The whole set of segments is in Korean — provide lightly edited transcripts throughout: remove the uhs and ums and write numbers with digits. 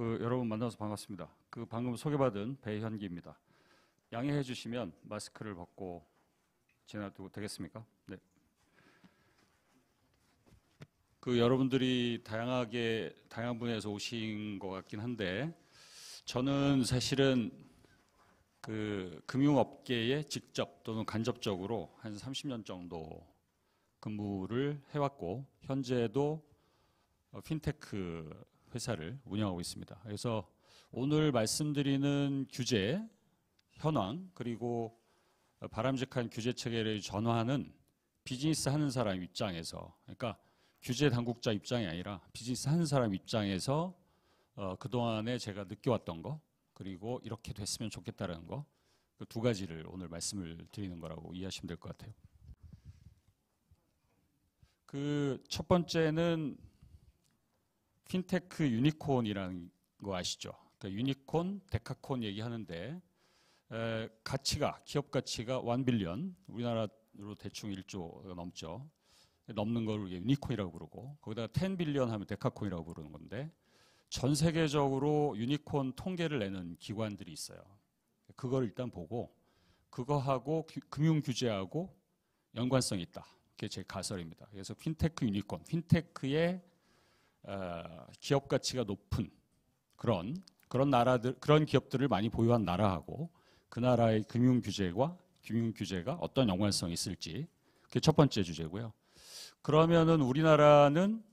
여러분 만나서 반갑습니다. 방금 소개받은 배현기입니다. 양해해 주시면 마스크를 벗고 지나도 되겠습니까? 네. 여러분들이 다양한 분야에서 오신 것 같긴 한데, 저는 사실은 금융업계에 직접 또는 간접적으로 한 30년 정도 근무를 해왔고, 현재도 핀테크 회사를 운영하고 있습니다. 그래서 오늘 말씀드리는 규제, 현황, 그리고 바람직한 규제 체계를 전환하는 비즈니스 하는 사람 입장에서, 그러니까 규제 당국자 입장이 아니라 비즈니스 하는 사람 입장에서 그동안에 제가 느껴왔던 거, 그리고 이렇게 됐으면 좋겠다라는 거, 그 두 가지를 오늘 말씀을 드리는 거라고 이해하시면 될 것 같아요. 첫 번째는 핀테크 유니콘이라는 거 아시죠? 그러니까 유니콘, 데카콘 얘기하는데, 기업 가치가 1빌리언, 우리나라로 대충 1조 넘죠. 넘는 걸 유니콘이라고 부르고, 거기다가 10빌리언 하면 데카콘이라고 부르는 건데, 전 세계적으로 유니콘 통계를 내는 기관들이 있어요. 그걸 일단 보고, 그거하고 금융 규제하고 연관성이 있다. 그게 제 가설입니다. 그래서 핀테크 유니콘, 핀테크의 기업 가치가 높은 그런 나라들, 그런 기업들을 많이 보유한 나라하고 그 나라의 금융 규제가 어떤 연관성이 있을지, 그게 첫 번째 주제고요. 그러면은 우리나라는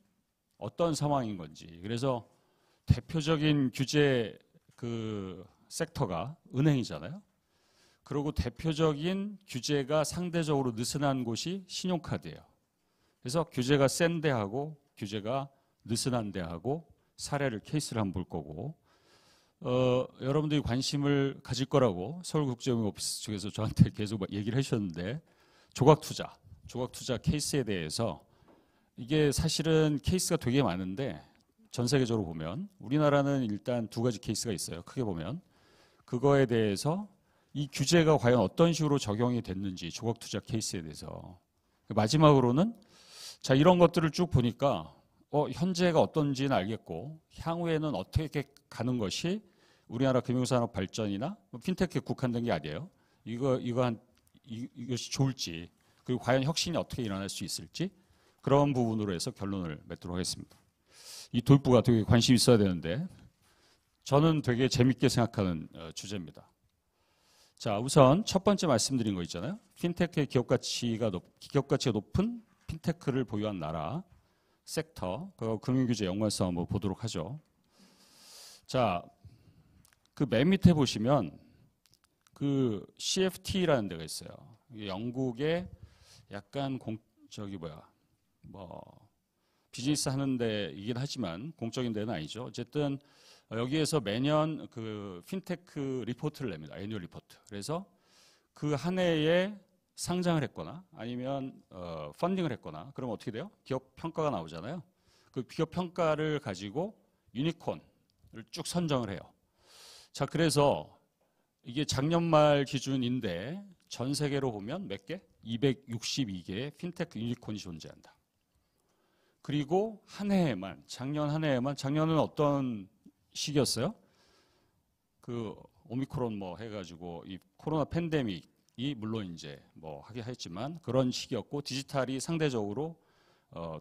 어떤 상황인 건지. 그래서 대표적인 규제 섹터가 은행이잖아요. 그리고 대표적인 규제가 상대적으로 느슨한 곳이 신용카드예요. 그래서 규제가 센 데하고 규제가 느슨한 데하고 케이스를 한번 볼 거고, 여러분들이 관심을 가질 거라고 서울국제금융오피스 측에서 저한테 계속 얘기를 해주셨는데, 조각투자 케이스에 대해서, 이게 사실은 케이스가 되게 많은데 전 세계적으로 보면 우리나라는 일단 두 가지 케이스가 있어요. 크게 보면 그거에 대해서 이 규제가 과연 어떤 식으로 적용이 됐는지, 조각투자 케이스에 대해서. 마지막으로는 자, 이런 것들을 쭉 보니까 현재가 어떤지는 알겠고, 향후에는 어떻게 가는 것이 우리나라 금융산업 발전이나 핀테크에 국한된 게 아니에요. 이것이 좋을지, 그리고 과연 혁신이 어떻게 일어날 수 있을지, 그런 부분으로 해서 결론을 맺도록 하겠습니다. 이 돌부가 되게 관심 있어야 되는데 저는 되게 재밌게 생각하는 주제입니다. 자, 우선 첫 번째 말씀드린 거 있잖아요. 핀테크의 기업 가치가 높은 핀테크를 보유한 나라, 섹터, 금융규제 연관성 한번 보도록 하죠. 자, 맨 밑에 보시면 CFT라는 데가 있어요. 영국의 약간 비즈니스 하는 데이긴 하지만 공적인 데는 아니죠. 어쨌든 여기에서 매년 핀테크 리포트를 냅니다. 애뉴얼 리포트. 그래서 그 한 해에 상장을 했거나 아니면 펀딩을 했거나 그러면 어떻게 돼요? 기업 평가가 나오잖아요. 그 기업 평가를 가지고 유니콘을 쭉 선정을 해요. 자, 그래서 이게 작년 말 기준인데 전 세계로 보면 몇 개? 262개의 핀테크 유니콘이 존재한다. 그리고 작년은 어떤 시기였어요? 오미크론 해가지고 이 코로나 팬데믹이 물론 이제 하긴 했지만 그런 시기였고, 디지털이 상대적으로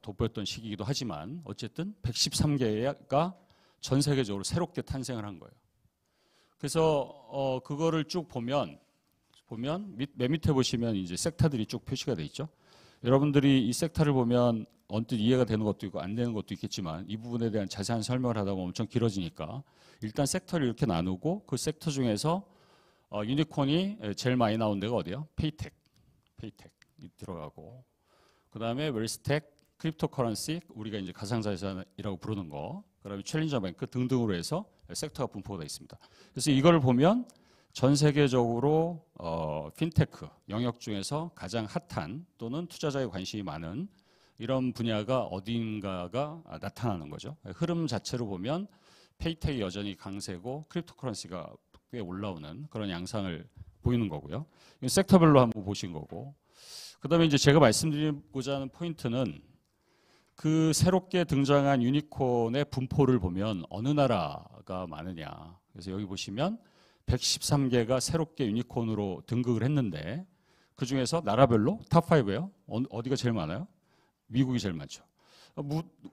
돋보였던 시기이기도 하지만, 어쨌든 113개가 전 세계적으로 새롭게 탄생을 한 거예요. 그래서 그거를 쭉 보면 맨 밑에 보시면 이제 섹터들이 쭉 표시가 돼 있죠. 여러분들이 이 섹터를 보면 언뜻 이해가 되는 것도 있고 안 되는 것도 있겠지만, 이 부분에 대한 자세한 설명을 하다 보면 엄청 길어지니까 일단 섹터를 이렇게 나누고, 그 섹터 중에서 유니콘이 제일 많이 나온 데가 어디예요? 페이텍 들어가고, 그 다음에 웰스텍, 크립토커런시, 우리가 이제 가상자산이라고 부르는 거, 그 다음에 챌린저 뱅크 등등으로 해서 섹터가 분포가 되어 있습니다. 그래서 이걸 보면 전 세계적으로 핀테크 영역 중에서 가장 핫한 또는 투자자의 관심이 많은 이런 분야가 어딘가가 나타나는 거죠. 흐름 자체로 보면 페이텍이 여전히 강세고 크립토커런시가 꽤 올라오는 그런 양상을 보이는 거고요. 섹터별로 한번 보신 거고, 그 다음에 이제 제가 말씀드리고자 하는 포인트는 그 새롭게 등장한 유니콘의 분포를 보면 어느 나라가 많으냐. 그래서 여기 보시면 113개가 새롭게 유니콘으로 등극을 했는데 그 중에서 나라별로 탑5예요. 어디가 제일 많아요? 미국이 제일 많죠.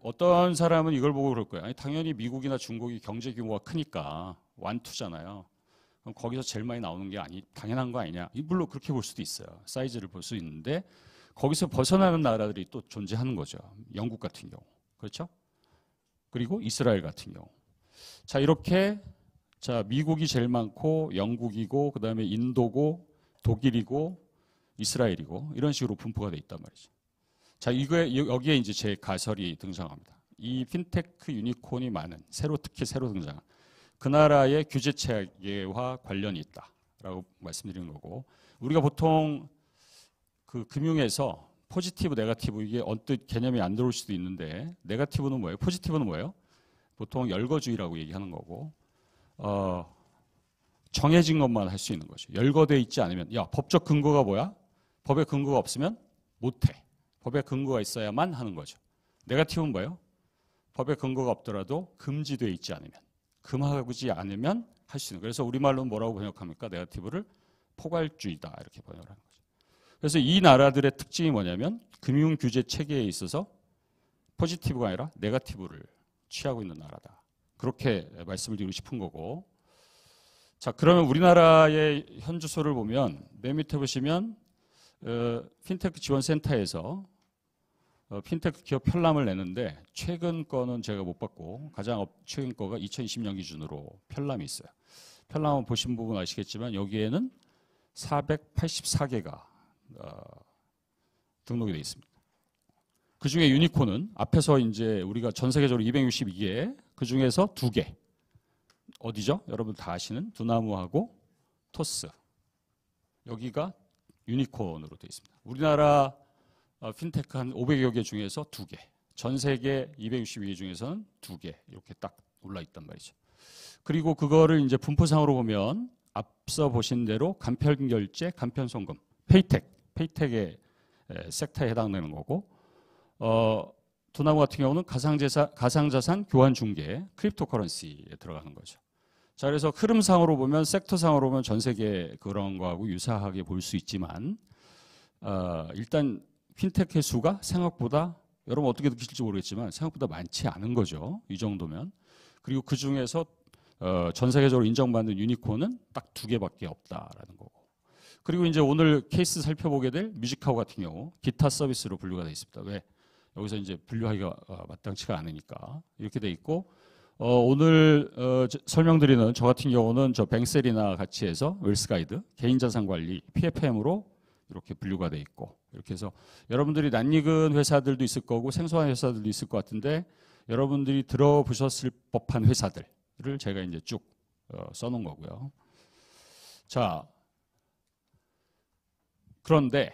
어떤 사람은 이걸 보고 그럴 거예요. 아니, 당연히 미국이나 중국이 경제 규모가 크니까 완투잖아요. 그럼 거기서 제일 많이 나오는 게 당연한 거 아니냐. 물론 그렇게 볼 수도 있어요. 사이즈를 볼 수 있는데 거기서 벗어나는 나라들이 또 존재하는 거죠. 영국 같은 경우. 그렇죠? 그리고 이스라엘 같은 경우. 자, 이렇게 미국이 제일 많고 영국이고 그다음에 인도고 독일이고 이스라엘이고 이런 식으로 분포가 돼 있단 말이죠. 자, 여기에 이제 제 가설이 등장합니다. 이 핀테크 유니콘이 많은 특히 새로 등장한 그 나라의 규제 체계와 관련이 있다라고 말씀드리는 거고, 우리가 보통 그 금융에서 포지티브, 네거티브 이게 언뜻 개념이 안 들어올 수도 있는데 네거티브는 뭐예요? 포지티브는 뭐예요? 보통 열거주의라고 얘기하는 거고 정해진 것만 할 수 있는 거죠. 열거되어 있지 않으면 법적 근거가 뭐야? 법의 근거가 없으면 못해. 법의 근거가 있어야만 하는 거죠. 네거티브는 뭐예요? 법의 근거가 없더라도 금지되어 있지 않으면, 금하지 않으면 할 수 있는 거예요. 그래서 우리말로는 뭐라고 번역합니까? 네거티브를 포괄주의다 이렇게 번역을 하는 거죠. 그래서 이 나라들의 특징이 뭐냐면 금융 규제 체계에 있어서 포지티브가 아니라 네거티브를 취하고 있는 나라다. 그렇게 말씀을 드리고 싶은 거고. 자, 그러면 우리나라의 현 주소를 보면 맨 밑에 보시면 핀테크 지원센터에서 핀테크 기업 편람을 내는데 최근 거는 제가 못 봤고 가장 최근 거가 2020년 기준으로 편람이 있어요. 편람은 보신 부분 아시겠지만 여기에는 484개가 등록이 되어 있습니다. 그 중에 유니콘은 앞에서 이제 우리가 전 세계적으로 262개, 그 중에서 2개. 어디죠? 여러분 다 아시는 두나무하고 토스. 여기가 유니콘으로 되어 있습니다. 우리나라 핀테크 한 500여 개 중에서 2개. 전 세계 262개 중에서는 2개. 이렇게 딱 올라 있단 말이죠. 그리고 그거를 이제 분포상으로 보면 앞서 보신 대로 간편결제, 간편송금, 페이텍의 섹터에 해당되는 거고, 두나무 같은 경우는 가상자산 교환 중개, 크립토커런시에 들어가는 거죠. 자, 그래서 흐름상으로 보면, 섹터상으로 보면 전 세계 그런 거하고 유사하게 볼 수 있지만, 일단 핀테크의 수가 생각보다, 여러분 어떻게 느끼실지 모르겠지만 생각보다 많지 않은 거죠. 이 정도면. 그리고 그 중에서 전 세계적으로 인정받는 유니콘은 딱 2개밖에 없다라는 거고. 그리고 이제 오늘 케이스 살펴보게 될 뮤직하우 같은 경우 기타 서비스로 분류가 되어 있습니다. 왜? 여기서 이제 분류하기가 마땅치가 않으니까 이렇게 돼 있고, 오늘 설명드리는 저 같은 경우는 저 뱅셀이나 같이 해서 웰스가이드, 개인자산관리, PFM으로 이렇게 분류가 돼 있고, 이렇게 해서 여러분들이 낯익은 회사들도 있을 거고 생소한 회사들도 있을 것 같은데 여러분들이 들어보셨을 법한 회사들을 제가 이제 쭉 써놓은 거고요. 자, 그런데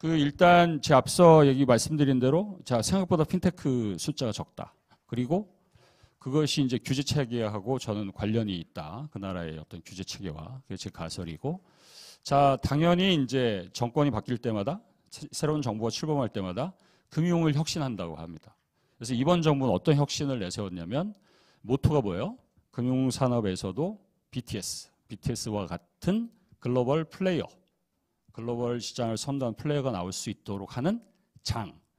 일단 제 앞서 말씀드린 대로 생각보다 핀테크 숫자가 적다. 그리고 그것이 이제 규제 체계하고 저는 관련이 있다. 그 나라의 어떤 규제 체계와 그게 제 가설이고. 자, 당연히 이제 정권이 바뀔 때마다 새로운 정부가 출범할 때마다 금융을 혁신한다고 합니다. 그래서 이번 정부는 어떤 혁신을 내세웠냐면 모토가 뭐예요? 금융산업에서도 BTS와 같은 글로벌 플레이어, 글로벌 시장을 선도한 플레이어가 나올 수 있도록 하는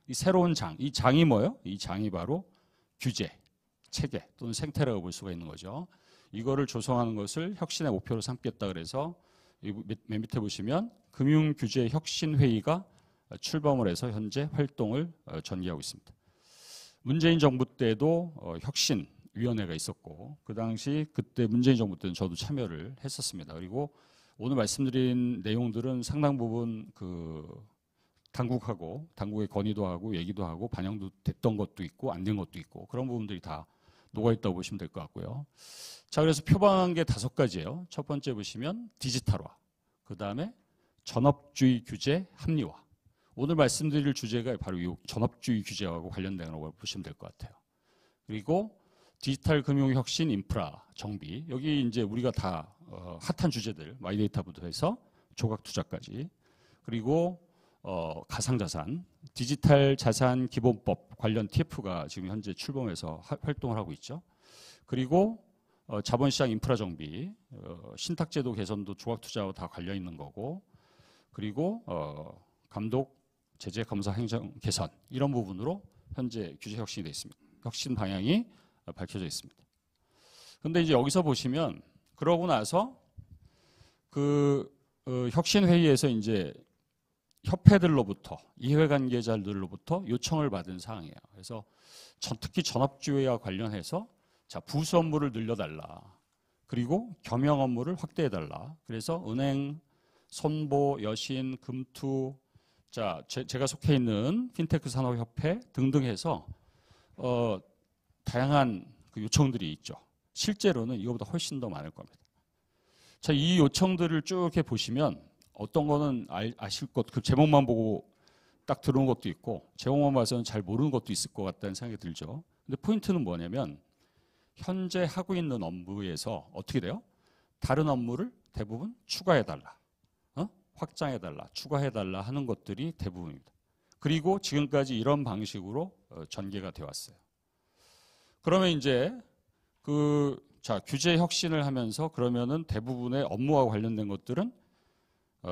이 새로운 이 장이 뭐예요? 이 장이 바로 규제, 체계 또는 생태라고 볼 수가 있는 거죠. 이거를 조성하는 것을 혁신의 목표로 삼겠다 그래서 맨 밑에 보시면 금융규제혁신회의가 출범을 해서 현재 활동을 전개하고 있습니다. 문재인 정부 때도 혁신위원회가 있었고 그 당시 그때 문재인 정부 때는 저도 참여를 했었습니다. 그리고 오늘 말씀드린 내용들은 상당 부분 당국의 건의도 하고 얘기도 하고 반영도 됐던 것도 있고 안 된 것도 있고 그런 부분들이 다 녹아있다고 보시면 될 것 같고요. 자, 그래서 표방한 게 5가지예요. 첫 번째 보시면 디지털화, 그 다음에 전업주의 규제 합리화. 오늘 말씀드릴 주제가 바로 이 전업주의 규제하고 관련된 거라고 보시면 될 것 같아요. 그리고 디지털 금융 혁신 인프라 정비. 여기 이제 우리가 다 핫한 주제들, 마이데이터부터 해서 조각 투자까지. 그리고 가상자산, 디지털 자산 기본법 관련 TF가 지금 현재 출범해서 활동을 하고 있죠. 그리고 자본시장 인프라 정비, 신탁제도 개선도 조합투자와 다 관련 있는 거고, 그리고 감독, 제재, 검사, 행정 개선 이런 부분으로 현재 규제 혁신이 되어 있습니다. 혁신 방향이 밝혀져 있습니다. 그런데 이제 여기서 보시면 그러고 나서 그 혁신 회의에서 이제 협회들로부터 이해관계자들로부터 요청을 받은 사항이에요. 그래서 특히 전업주의와 관련해서 자, 부수 업무를 늘려달라. 그리고 겸용 업무를 확대해달라. 그래서 은행, 손보, 여신, 금투, 자, 제가 속해 있는 핀테크 산업협회 등등 해서 다양한 그 요청들이 있죠. 실제로는 이거보다 훨씬 더 많을 겁니다. 자, 이 요청들을 쭉 이렇게 보시면 어떤 거는 아실 것, 그 제목만 보고 딱 들어온 것도 있고 제목만 봐서는 잘 모르는 것도 있을 것 같다는 생각이 들죠. 근데 포인트는 뭐냐면 현재 하고 있는 업무에서 어떻게 돼요? 다른 업무를 대부분 추가해달라, 확장해달라, 추가해달라 하는 것들이 대부분입니다. 그리고 지금까지 이런 방식으로 전개가 되어 왔어요. 그러면 이제 자, 규제 혁신을 하면서 그러면은 대부분의 업무와 관련된 것들은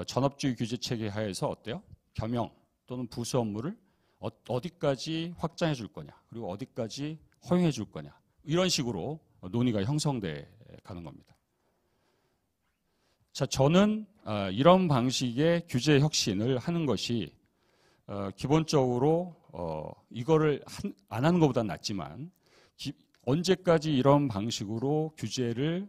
전업주의 규제 체계 하에서 어때요? 겸용 또는 부수 업무를 어디까지 확장해 줄 거냐, 그리고 어디까지 허용해 줄 거냐, 이런 식으로 논의가 형성돼 가는 겁니다. 자, 저는 이런 방식의 규제 혁신을 하는 것이 기본적으로 이거를 안 하는 것보다는 낫지만 언제까지 이런 방식으로 규제를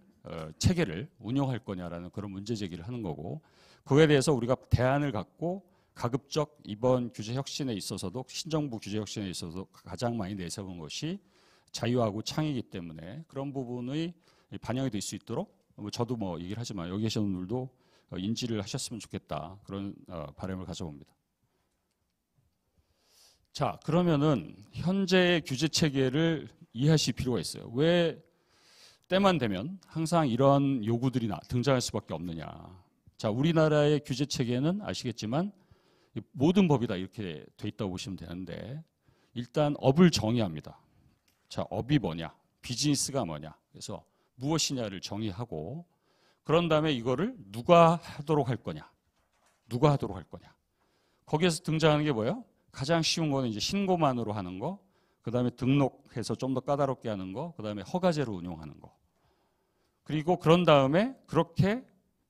체계를 운영할 거냐라는 그런 문제 제기를 하는 거고, 그거에 대해서 우리가 대안을 갖고 가급적 이번 규제 혁신에 있어서도, 신정부 규제 혁신에 있어서도 가장 많이 내세운 것이 자유하고 창의이기 때문에 그런 부분의 반영이 될 수 있도록 저도 뭐 얘기를 하지만 여기 계신 분들도 인지를 하셨으면 좋겠다, 그런 바람을 가져봅니다. 자, 그러면은 현재의 규제 체계를 이해하실 필요가 있어요. 왜 때만 되면 항상 이런 요구들이 등장할 수밖에 없느냐. 자, 우리나라의 규제 체계는 아시겠지만 모든 법이 다 이렇게 돼 있다고 보시면 되는데, 일단 업을 정의합니다. 자, 업이 뭐냐, 비즈니스가 뭐냐, 그래서 무엇이냐를 정의하고, 그런 다음에 이거를 누가 하도록 할 거냐, 누가 하도록 할 거냐. 거기에서 등장하는 게 뭐예요? 가장 쉬운 거는 이제 신고만으로 하는 거, 그 다음에 등록해서 좀 더 까다롭게 하는 거, 그 다음에 허가제로 운용하는 거. 그리고 그런 다음에 그렇게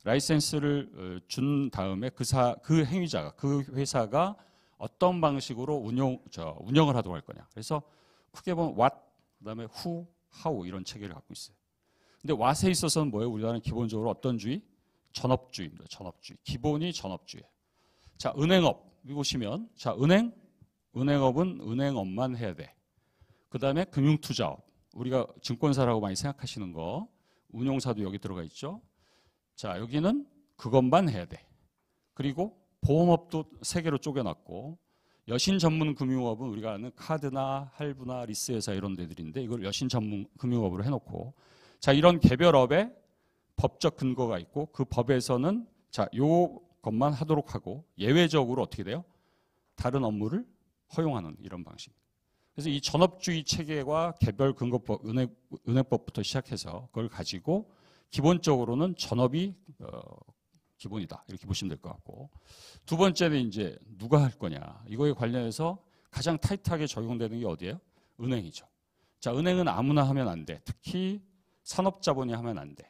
라이센스를 준 다음에 그 행위자가, 그 회사가 어떤 방식으로 운영을 하도록 할 거냐. 그래서 크게 보면 what, 그 다음에 who, how 이런 체계를 갖고 있어요. 근데 what에 있어서는 뭐예요? 우리나라는 기본적으로 어떤 주의? 전업주의입니다. 전업주의. 기본이 전업주의. 자, 은행업. 여기 보시면, 자, 은행업은 은행업만 해야 돼. 그 다음에 금융투자업. 우리가 증권사라고 많이 생각하시는 거. 운용사도 여기 들어가 있죠. 자, 여기는 그것만 해야 돼. 그리고 보험업도 세 개로 쪼개놨고, 여신 전문 금융업은 우리가 아는 카드나 할부나 리스회사 이런 데들인데, 이걸 여신 전문 금융업으로 해놓고, 자, 이런 개별업에 법적 근거가 있고, 그 법에서는 자, 요 것만 하도록 하고, 예외적으로 어떻게 돼요? 다른 업무를 허용하는 이런 방식. 그래서 이 전업주의 체계와 개별 근거법, 은행법부터 시작해서 그걸 가지고 기본적으로는 전업이 기본이다, 이렇게 보시면 될 것 같고, 두 번째는 이제 누가 할 거냐, 이거에 관련해서 가장 타이트하게 적용되는 게 어디예요? 은행이죠. 자, 은행은 아무나 하면 안 돼. 특히 산업자본이 하면 안 돼.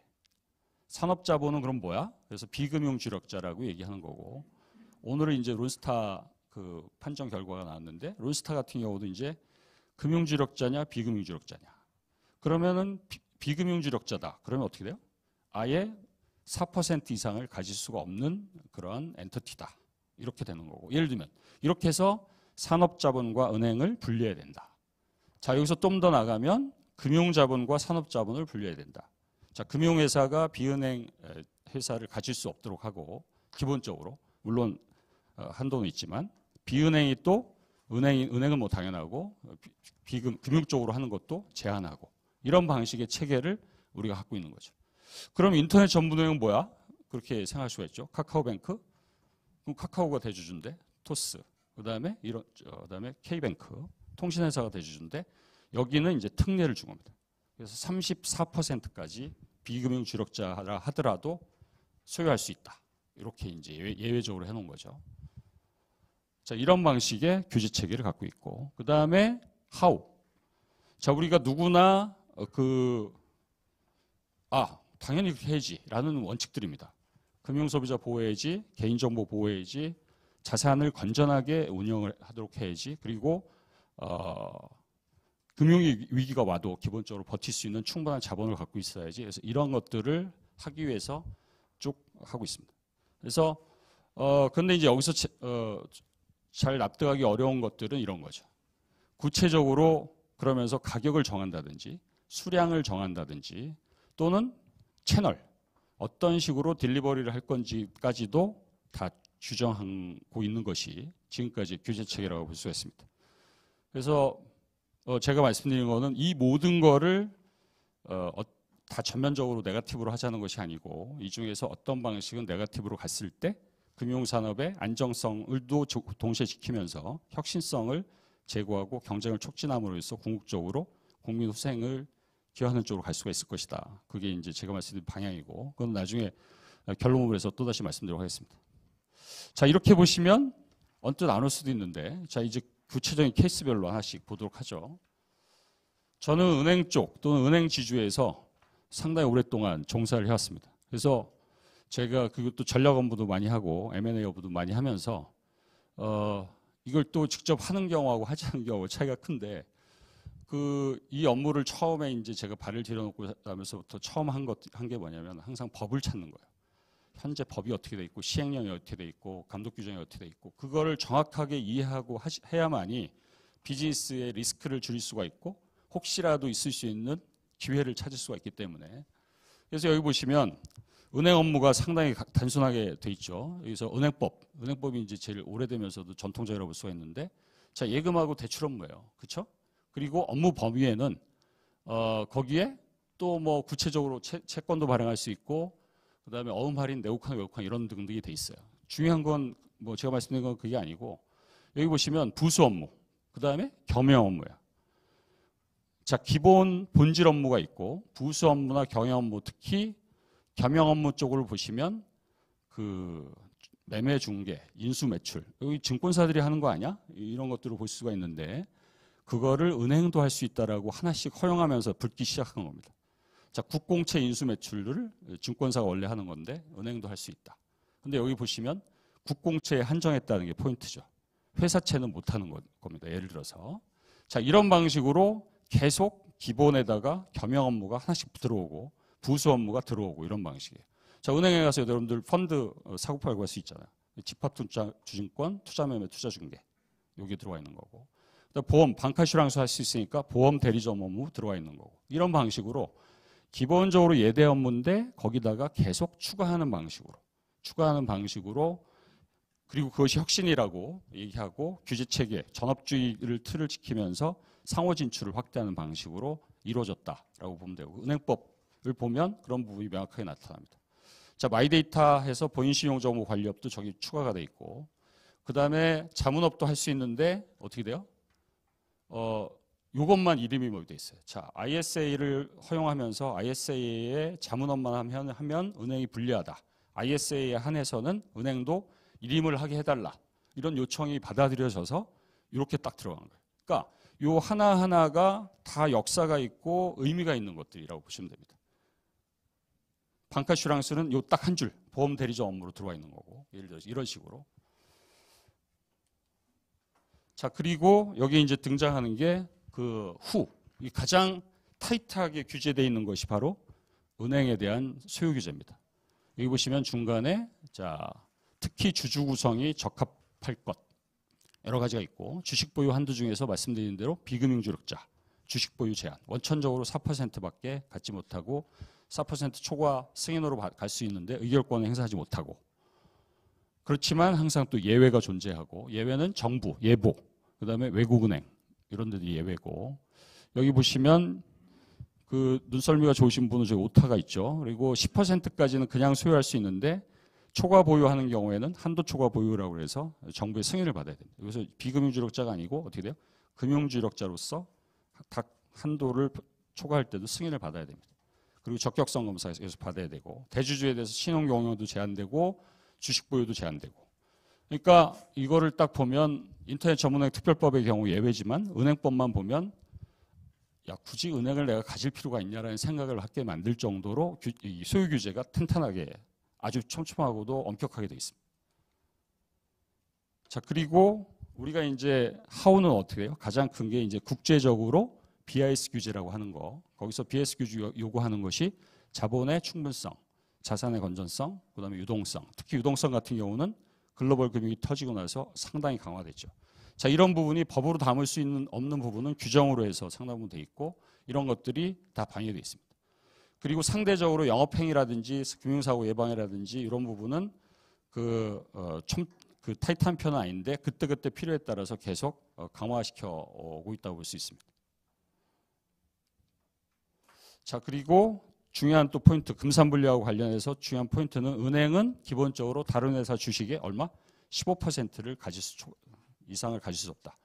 산업자본은 그럼 뭐야? 그래서 비금융주력자라고 얘기하는 거고, 오늘은 이제 론스타 그 판정 결과가 나왔는데, 론스타 같은 경우도 이제 금융주력자냐 비금융주력자냐. 그러면은 비금융주력자다. 그러면 어떻게 돼요? 아예 4% 이상을 가질 수가 없는 그런 엔터티다. 이렇게 되는 거고, 예를 들면 이렇게 해서 산업자본과 은행을 분리해야 된다. 자, 여기서 좀 더 나가면 금융자본과 산업자본을 분리해야 된다. 자, 금융회사가 비은행 회사를 가질 수 없도록 하고, 기본적으로 물론 한도는 있지만, 비은행이 또 은행은 뭐 당연하고 금융 쪽으로 하는 것도 제한하고, 이런 방식의 체계를 우리가 갖고 있는 거죠. 그럼 인터넷 전문은행은 뭐야? 그렇게 생각할 수가 있죠. 카카오뱅크? 그럼 카카오가 대주주인데 토스, 그다음에 K뱅크 통신회사가 대주주인데 여기는 이제 특례를 준 겁니다. 그래서 34%까지 비금융 주력자라 하더라도 소유할 수 있다. 이렇게 이제 예외적으로 해놓은 거죠. 자, 이런 방식의 규제 체계를 갖고 있고, 그 다음에 how. 자, 우리가 누구나 당연히 그렇게 해야지라는 원칙들입니다. 금융소비자 보호해야지, 개인정보 보호해야지, 자산을 건전하게 운영을 하도록 해야지, 그리고 금융 위기가 와도 기본적으로 버틸 수 있는 충분한 자본을 갖고 있어야지. 그래서 이런 것들을 하기 위해서 쭉 하고 있습니다. 그래서 근데 이제 여기서 잘 납득하기 어려운 것들은 이런 거죠. 구체적으로 그러면서 가격을 정한다든지 수량을 정한다든지 또는 채널 어떤 식으로 딜리버리를 할 건지까지도 다 규정하고 있는 것이 지금까지 규제 체계라고 볼 수가 있습니다. 그래서 제가 말씀드린 거는 이 모든 거를 다 전면적으로 네거티브로 하자는 것이 아니고 이 중에서 어떤 방식은 네거티브로 갔을 때 금융산업의 안정성을도 동시에 지키면서 혁신성을 제고하고 경쟁을 촉진함으로 해서 궁극적으로 국민 후생을 기여하는 쪽으로 갈 수가 있을 것이다. 그게 이제 제가 말씀드린 방향이고 그건 나중에 결론을 해서 또다시 말씀드리도록 하겠습니다. 자, 이렇게 보시면 언뜻 안 올 수도 있는데 자, 이제 구체적인 케이스별로 하나씩 보도록 하죠. 저는 은행 쪽 또는 은행 지주에서 상당히 오랫동안 종사를 해왔습니다. 그래서 제가 그것도 전략 업무도 많이 하고 M&A 업무도 많이 하면서 이걸 또 직접 하는 경우하고 하지 않는 경우하고 차이가 큰데 이 업무를 처음에 이제 제가 발을 들여놓고 나면서부터 처음 한 게 뭐냐면 항상 법을 찾는 거예요. 현재 법이 어떻게 돼 있고 시행령이 어떻게 돼 있고 감독 규정이 어떻게 돼 있고 그거를 정확하게 이해하고 해야만이 비즈니스의 리스크를 줄일 수가 있고 혹시라도 있을 수 있는 기회를 찾을 수가 있기 때문에 그래서 여기 보시면 은행 업무가 상당히 단순하게 돼 있죠. 여기서 은행법이 이제 제일 오래되면서도 전통적이라고 볼 수가 있는데 자, 예금하고 대출 업무예요. 그렇죠? 그리고 업무 범위에는 거기에 또 뭐 구체적으로 채권도 발행할 수 있고 그다음에 어음 할인, 내국환, 외국환 이런 등등이 돼 있어요. 중요한 건 뭐 제가 말씀드린 건 그게 아니고 여기 보시면 부수 업무, 그다음에 경영 업무야. 자, 기본 본질 업무가 있고 부수 업무나 경영 업무, 특히 겸용 업무 쪽을 보시면 매매 중개, 인수 매출 여기 증권사들이 하는 거 아니야? 이런 것들을 볼 수가 있는데 그거를 은행도 할 수 있다라고 하나씩 허용하면서 붙기 시작한 겁니다. 자, 국공채 인수 매출을 증권사가 원래 하는 건데 은행도 할 수 있다. 근데 여기 보시면 국공채에 한정했다는 게 포인트죠. 회사채는 못 하는 겁니다. 예를 들어서. 자, 이런 방식으로 계속 기본에다가 겸용 업무가 하나씩 들어오고 부수 업무가 들어오고 이런 방식이에요. 자, 은행에 가서 여러분들 펀드 사고 팔고 할 수 있잖아요. 집합투자증권, 투자매매, 투자중개 여기 들어와 있는 거고. 보험, 방카슈랑스 할 수 있으니까 보험 대리점 업무 들어와 있는 거고. 이런 방식으로 기본적으로 예대 업무인데 거기다가 계속 추가하는 방식으로 그리고 그것이 혁신이라고 얘기하고 규제체계, 전업주의를 틀을 지키면서 상호 진출을 확대하는 방식으로 이루어졌다라고 보면 되고 은행법을 보면 그런 부분이 명확하게 나타납니다. 자, 마이데이터 해서 본인신용정보 관리업도 저기 추가가 돼 있고 그다음에 자문업도 할 수 있는데 어떻게 돼요? 요것만 이름이 뭐 돼 있어요. 자, ISA를 허용하면서 ISA에 자문업만 하면 은행이 불리하다. ISA에 한해서는 은행도 이름을 하게 해달라. 이런 요청이 받아들여져서 이렇게 딱 들어간 거예요. 그러니까 요 하나하나가 다 역사가 있고 의미가 있는 것들이라고 보시면 됩니다. 방카슈랑스는 요 딱 한 줄 보험 대리점 업무로 들어와 있는 거고 예를 들어서 이런 식으로. 자, 그리고 여기 이제 등장하는 게 이 가장 타이트하게 규제되어 있는 것이 바로 은행에 대한 소유 규제입니다. 여기 보시면 중간에 자, 특히 주주 구성이 적합할 것 여러 가지가 있고 주식 보유 한두 중에서 말씀드린 대로 비금융 주력자 주식 보유 제한 원천적으로 4%밖에 갖지 못하고 4% 초과 승인으로 갈 수 있는데 의결권을 행사하지 못하고 그렇지만 항상 또 예외가 존재하고 예외는 정부, 예보, 그다음에 외국은행 이런 데들이 예외고 여기 보시면 눈썰미가 좋으신 분은 저기 오타가 있죠. 그리고 10%까지는 그냥 소유할 수 있는데 초과 보유하는 경우에는 한도 초과 보유라고 해서 정부의 승인을 받아야 됩니다. 그래서 비금융주 이력자가 아니고 어떻게 돼요? 금융주 이력자로서 한도를 초과할 때도 승인을 받아야 됩니다. 그리고 적격성 검사에서 받아야 되고, 대주주에 대해서 신용 경영도 제한되고 주식 보유도 제한되고. 그러니까 이거를 딱 보면 인터넷 전문은행 특별법의 경우 예외지만 은행법만 보면 야, 굳이 은행을 내가 가질 필요가 있냐라는 생각을 하게 만들 정도로 이 소유 규제가 탄탄하게 아주 촘촘하고도 엄격하게 되어 있습니다. 자, 그리고 우리가 이제 하우는 어떻게 돼요? 가장 큰 게 이제 국제적으로 BIS 규제라고 하는 거. 거기서 BIS 규제 요구하는 것이 자본의 충분성, 자산의 건전성, 그다음에 유동성. 특히 유동성 같은 경우는 글로벌 금융이 터지고 나서 상당히 강화됐죠. 자, 이런 부분이 법으로 담을 수 없는 부분은 규정으로 해서 상당 부분 돼 있고, 이런 것들이 다 방해되어 있습니다. 그리고 상대적으로 영업행위라든지 금융사고 예방이라든지 이런 부분은 그 타이트한 편은 아닌데 그때그때 필요에 따라서 계속 강화시켜 오고 있다고 볼 수 있습니다. 자, 그리고 중요한 또 포인트, 금산분리하고 관련해서 중요한 포인트는 은행은 기본적으로 다른 회사 주식의 얼마? 15%를 이상을 가질 수 없다.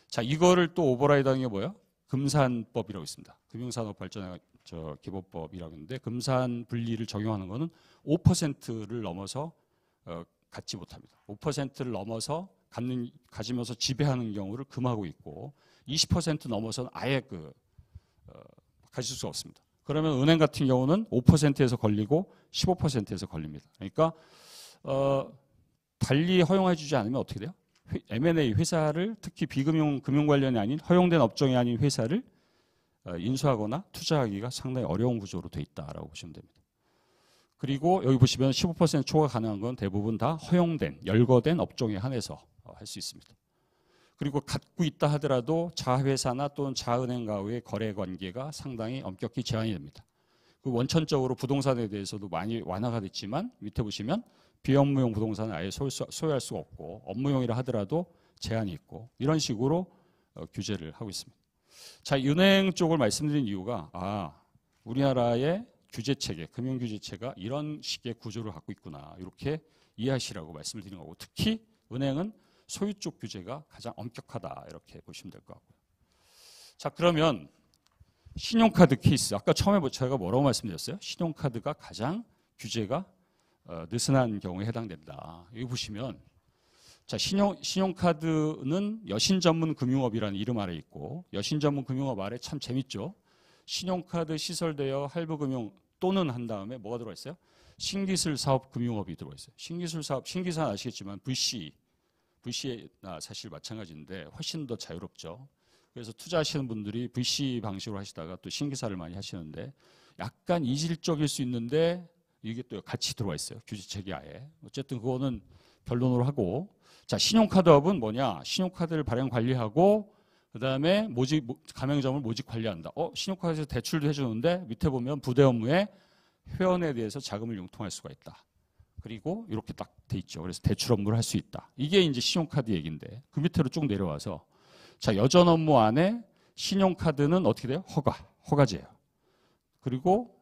자, 이거를 또 오버라이드하는 게 뭐예요? 금산법이라고 있습니다. 금융산업발전기본법이라고 있는데 금산 분리를 적용하는 거는 5%를 넘어서 갖지 못합니다. 5%를 넘어서 가지면서 지배하는 경우를 금하고 있고 20% 넘어서는 아예 가질 수가 없습니다. 그러면 은행 같은 경우는 5%에서 걸리고 15%에서 걸립니다. 그러니까 달리 허용해주지 않으면 어떻게 돼요? M&A 회사를 특히 금융 관련이 아닌 허용된 업종이 아닌 회사를 인수하거나 투자하기가 상당히 어려운 구조로 돼 있다라고 보시면 됩니다. 그리고 여기 보시면 15% 초과 가능한 건 대부분 다 허용된 열거된 업종에 한해서 할 수 있습니다. 그리고 갖고 있다 하더라도 자회사나 또는 자은행과의 거래 관계가 상당히 엄격히 제한이 됩니다. 그 원천적으로 부동산에 대해서도 많이 완화가 됐지만 밑에 보시면 비업무용 부동산은 아예 소유할 수가 없고 업무용이라 하더라도 제한이 있고 이런 식으로 규제를 하고 있습니다. 자, 은행 쪽을 말씀드린 이유가 우리나라의 규제체계, 금융규제체가 이런 식의 구조를 갖고 있구나 이렇게 이해하시라고 말씀을 드린 거고 특히 은행은 소유 쪽 규제가 가장 엄격하다 이렇게 보시면 될 것 같고요. 자, 그러면 신용카드 케이스 아까 처음에 제가 뭐라고 말씀드렸어요? 신용카드가 가장 규제가 느슨한 경우에 해당된다. 여기 보시면 자, 신용카드는 여신 전문 금융업이라는 이름 아래 있고 여신 전문 금융업 아래 참 재밌죠. 신용카드 시설되어 할부금융 또는 한 다음에 뭐가 들어가 있어요? 신기술 사업 금융업이 들어가 있어요. 신기술 사업, 신기사는 아시겠지만 VC나 사실 마찬가지인데 훨씬 더 자유롭죠. 그래서 투자하시는 분들이 VC 방식으로 하시다가 또 신기사를 많이 하시는데 약간 이질적일 수 있는데 이게 또 같이 들어와 있어요. 규제책이 아예. 어쨌든 그거는 변론으로 하고 자, 신용카드업은 뭐냐? 신용카드를 발행 관리하고 그다음에 가맹점을 모집 관리한다. 신용카드에서 대출도 해주는데 밑에 보면 부대 업무에 회원에 대해서 자금을 융통할 수가 있다. 그리고 이렇게 딱 돼 있죠. 그래서 대출 업무를 할 수 있다. 이게 이제 신용카드 얘기인데 그 밑으로 쭉 내려와서 자, 여전 업무 안에 신용카드는 어떻게 돼요? 허가제예요. 그리고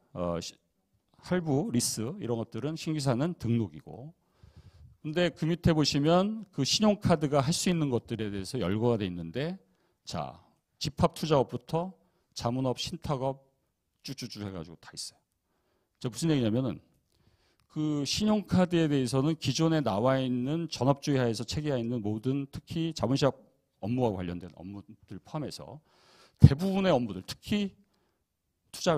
할부, 리스 이런 것들은 신기사는 등록이고 근데 그 밑에 보시면 그 신용카드가 할 수 있는 것들에 대해서 열거가 돼 있는데 자, 집합투자업부터 자문업, 신탁업 쭈쭈쭈 해가지고 다 있어요. 자, 무슨 얘기냐면은 그 신용카드에 대해서는 기존에 나와 있는 전업주의 하에서 체계하에 있는 모든 특히 자본시장 업무와 관련된 업무들 포함해서 대부분의 업무들 특히 투자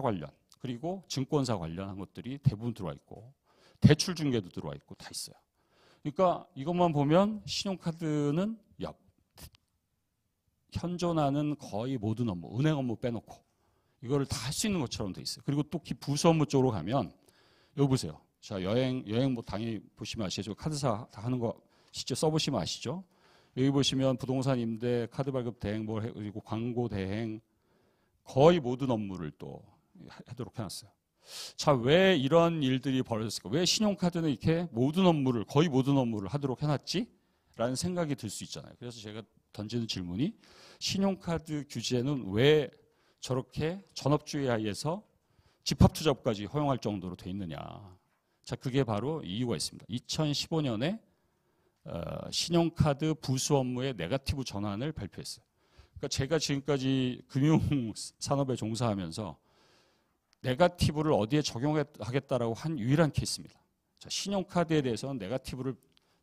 관련 그리고 증권사 관련한 것들이 대부분 들어와 있고 대출 중개도 들어와 있고 다 있어요. 그러니까 이것만 보면 신용카드는 현존하는 거의 모든 업무, 은행 업무 빼놓고 이거를 다 할 수 있는 것처럼 돼 있어요. 그리고 또 부수 업무 쪽으로 가면 여기 보세요. 자, 여행 뭐 당연히 보시면 아시죠. 카드사 다 하는 거 실제 써보시면 아시죠. 여기 보시면 부동산 임대, 카드 발급 대행, 그리고 광고 대행 거의 모든 업무를 또 하도록 해놨어요. 자, 왜 이런 일들이 벌어졌을까? 왜 신용카드는 이렇게 거의 모든 업무를 하도록 해놨지? 라는 생각이 들 수 있잖아요. 그래서 제가 던지는 질문이 신용카드 규제는 왜 저렇게 전업주의 하에서 집합투자업까지 허용할 정도로 돼 있느냐. 자, 그게 바로 이유가 있습니다. 2015년에 신용카드 부수 업무의 네거티브 전환을 발표했어요. 그러니까 제가 지금까지 금융산업에 종사하면서 네거티브를 어디에 적용하겠다라고 한 유일한 케이스입니다. 자, 신용카드에 대해서는 네거티브를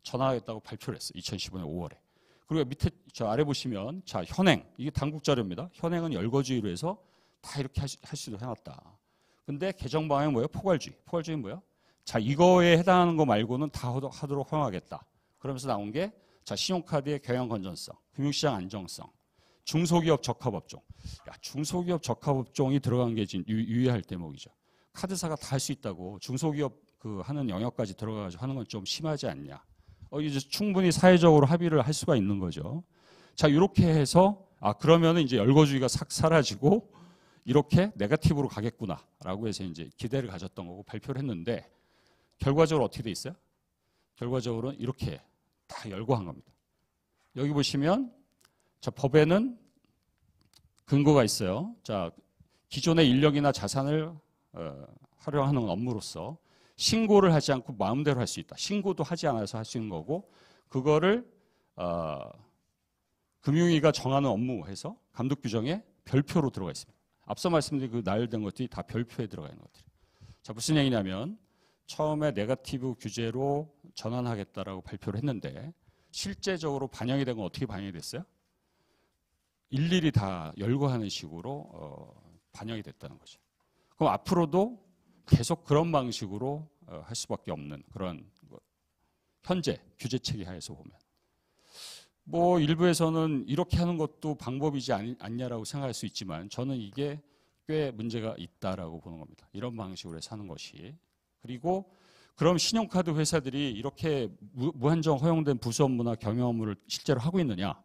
전환하겠다고 발표를 했어요. 2015년 5월에. 그리고 밑에 저 아래 보시면 자, 현행, 이게 당국 자료입니다. 현행은 열거주의로 해서 다 이렇게 할 수도 해놨다. 근데 개정 방향은 뭐예요? 포괄주의. 포괄주의는 뭐예요? 자, 이거에 해당하는 거 말고는 다 하도록 허용하겠다. 그러면서 나온 게 자, 신용카드의 경영 건전성, 금융시장 안정성, 중소기업 적합업종. 야, 중소기업 적합업종이 들어간 게 지금 유의할 대목이죠. 카드사가 다 할 수 있다고 중소기업 그 하는 영역까지 들어가가지고 하는 건 좀 심하지 않냐. 이제 충분히 사회적으로 합의를 할 수가 있는 거죠. 자, 이렇게 해서 그러면은 이제 열거주의가 싹 사라지고 이렇게 네거티브로 가겠구나라고 해서 이제 기대를 가졌던 거고 발표를 했는데 결과적으로 어떻게 돼 있어요? 결과적으로는 이렇게 다 열거한 겁니다. 여기 보시면 자, 법에는 근거가 있어요. 자, 기존의 인력이나 자산을 활용하는 업무로서 신고를 하지 않고 마음대로 할 수 있다. 신고도 하지 않아서 할 수 있는 거고 그거를 금융위가 정하는 업무에서 감독 규정에 별표로 들어가 있습니다. 앞서 말씀드린 그 나열된 것들이 다 별표에 들어가 있는 것들이에요. 자, 무슨 얘기냐면 처음에 네거티브 규제로 전환하겠다라고 발표를 했는데 실제적으로 반영이 된 건 어떻게 반영이 됐어요? 일일이 다 열거하는 식으로 반영이 됐다는 거죠. 그럼 앞으로도 계속 그런 방식으로 할 수밖에 없는 그런 현재 규제 체계 하에서 보면 뭐 일부에서는 이렇게 하는 것도 방법이지 않냐라고 생각할 수 있지만 저는 이게 꽤 문제가 있다라고 보는 겁니다. 이런 방식으로 해서 하는 것이. 그리고 그럼 신용카드 회사들이 이렇게 무한정 허용된 부수 업무나 경영 업무를 실제로 하고 있느냐?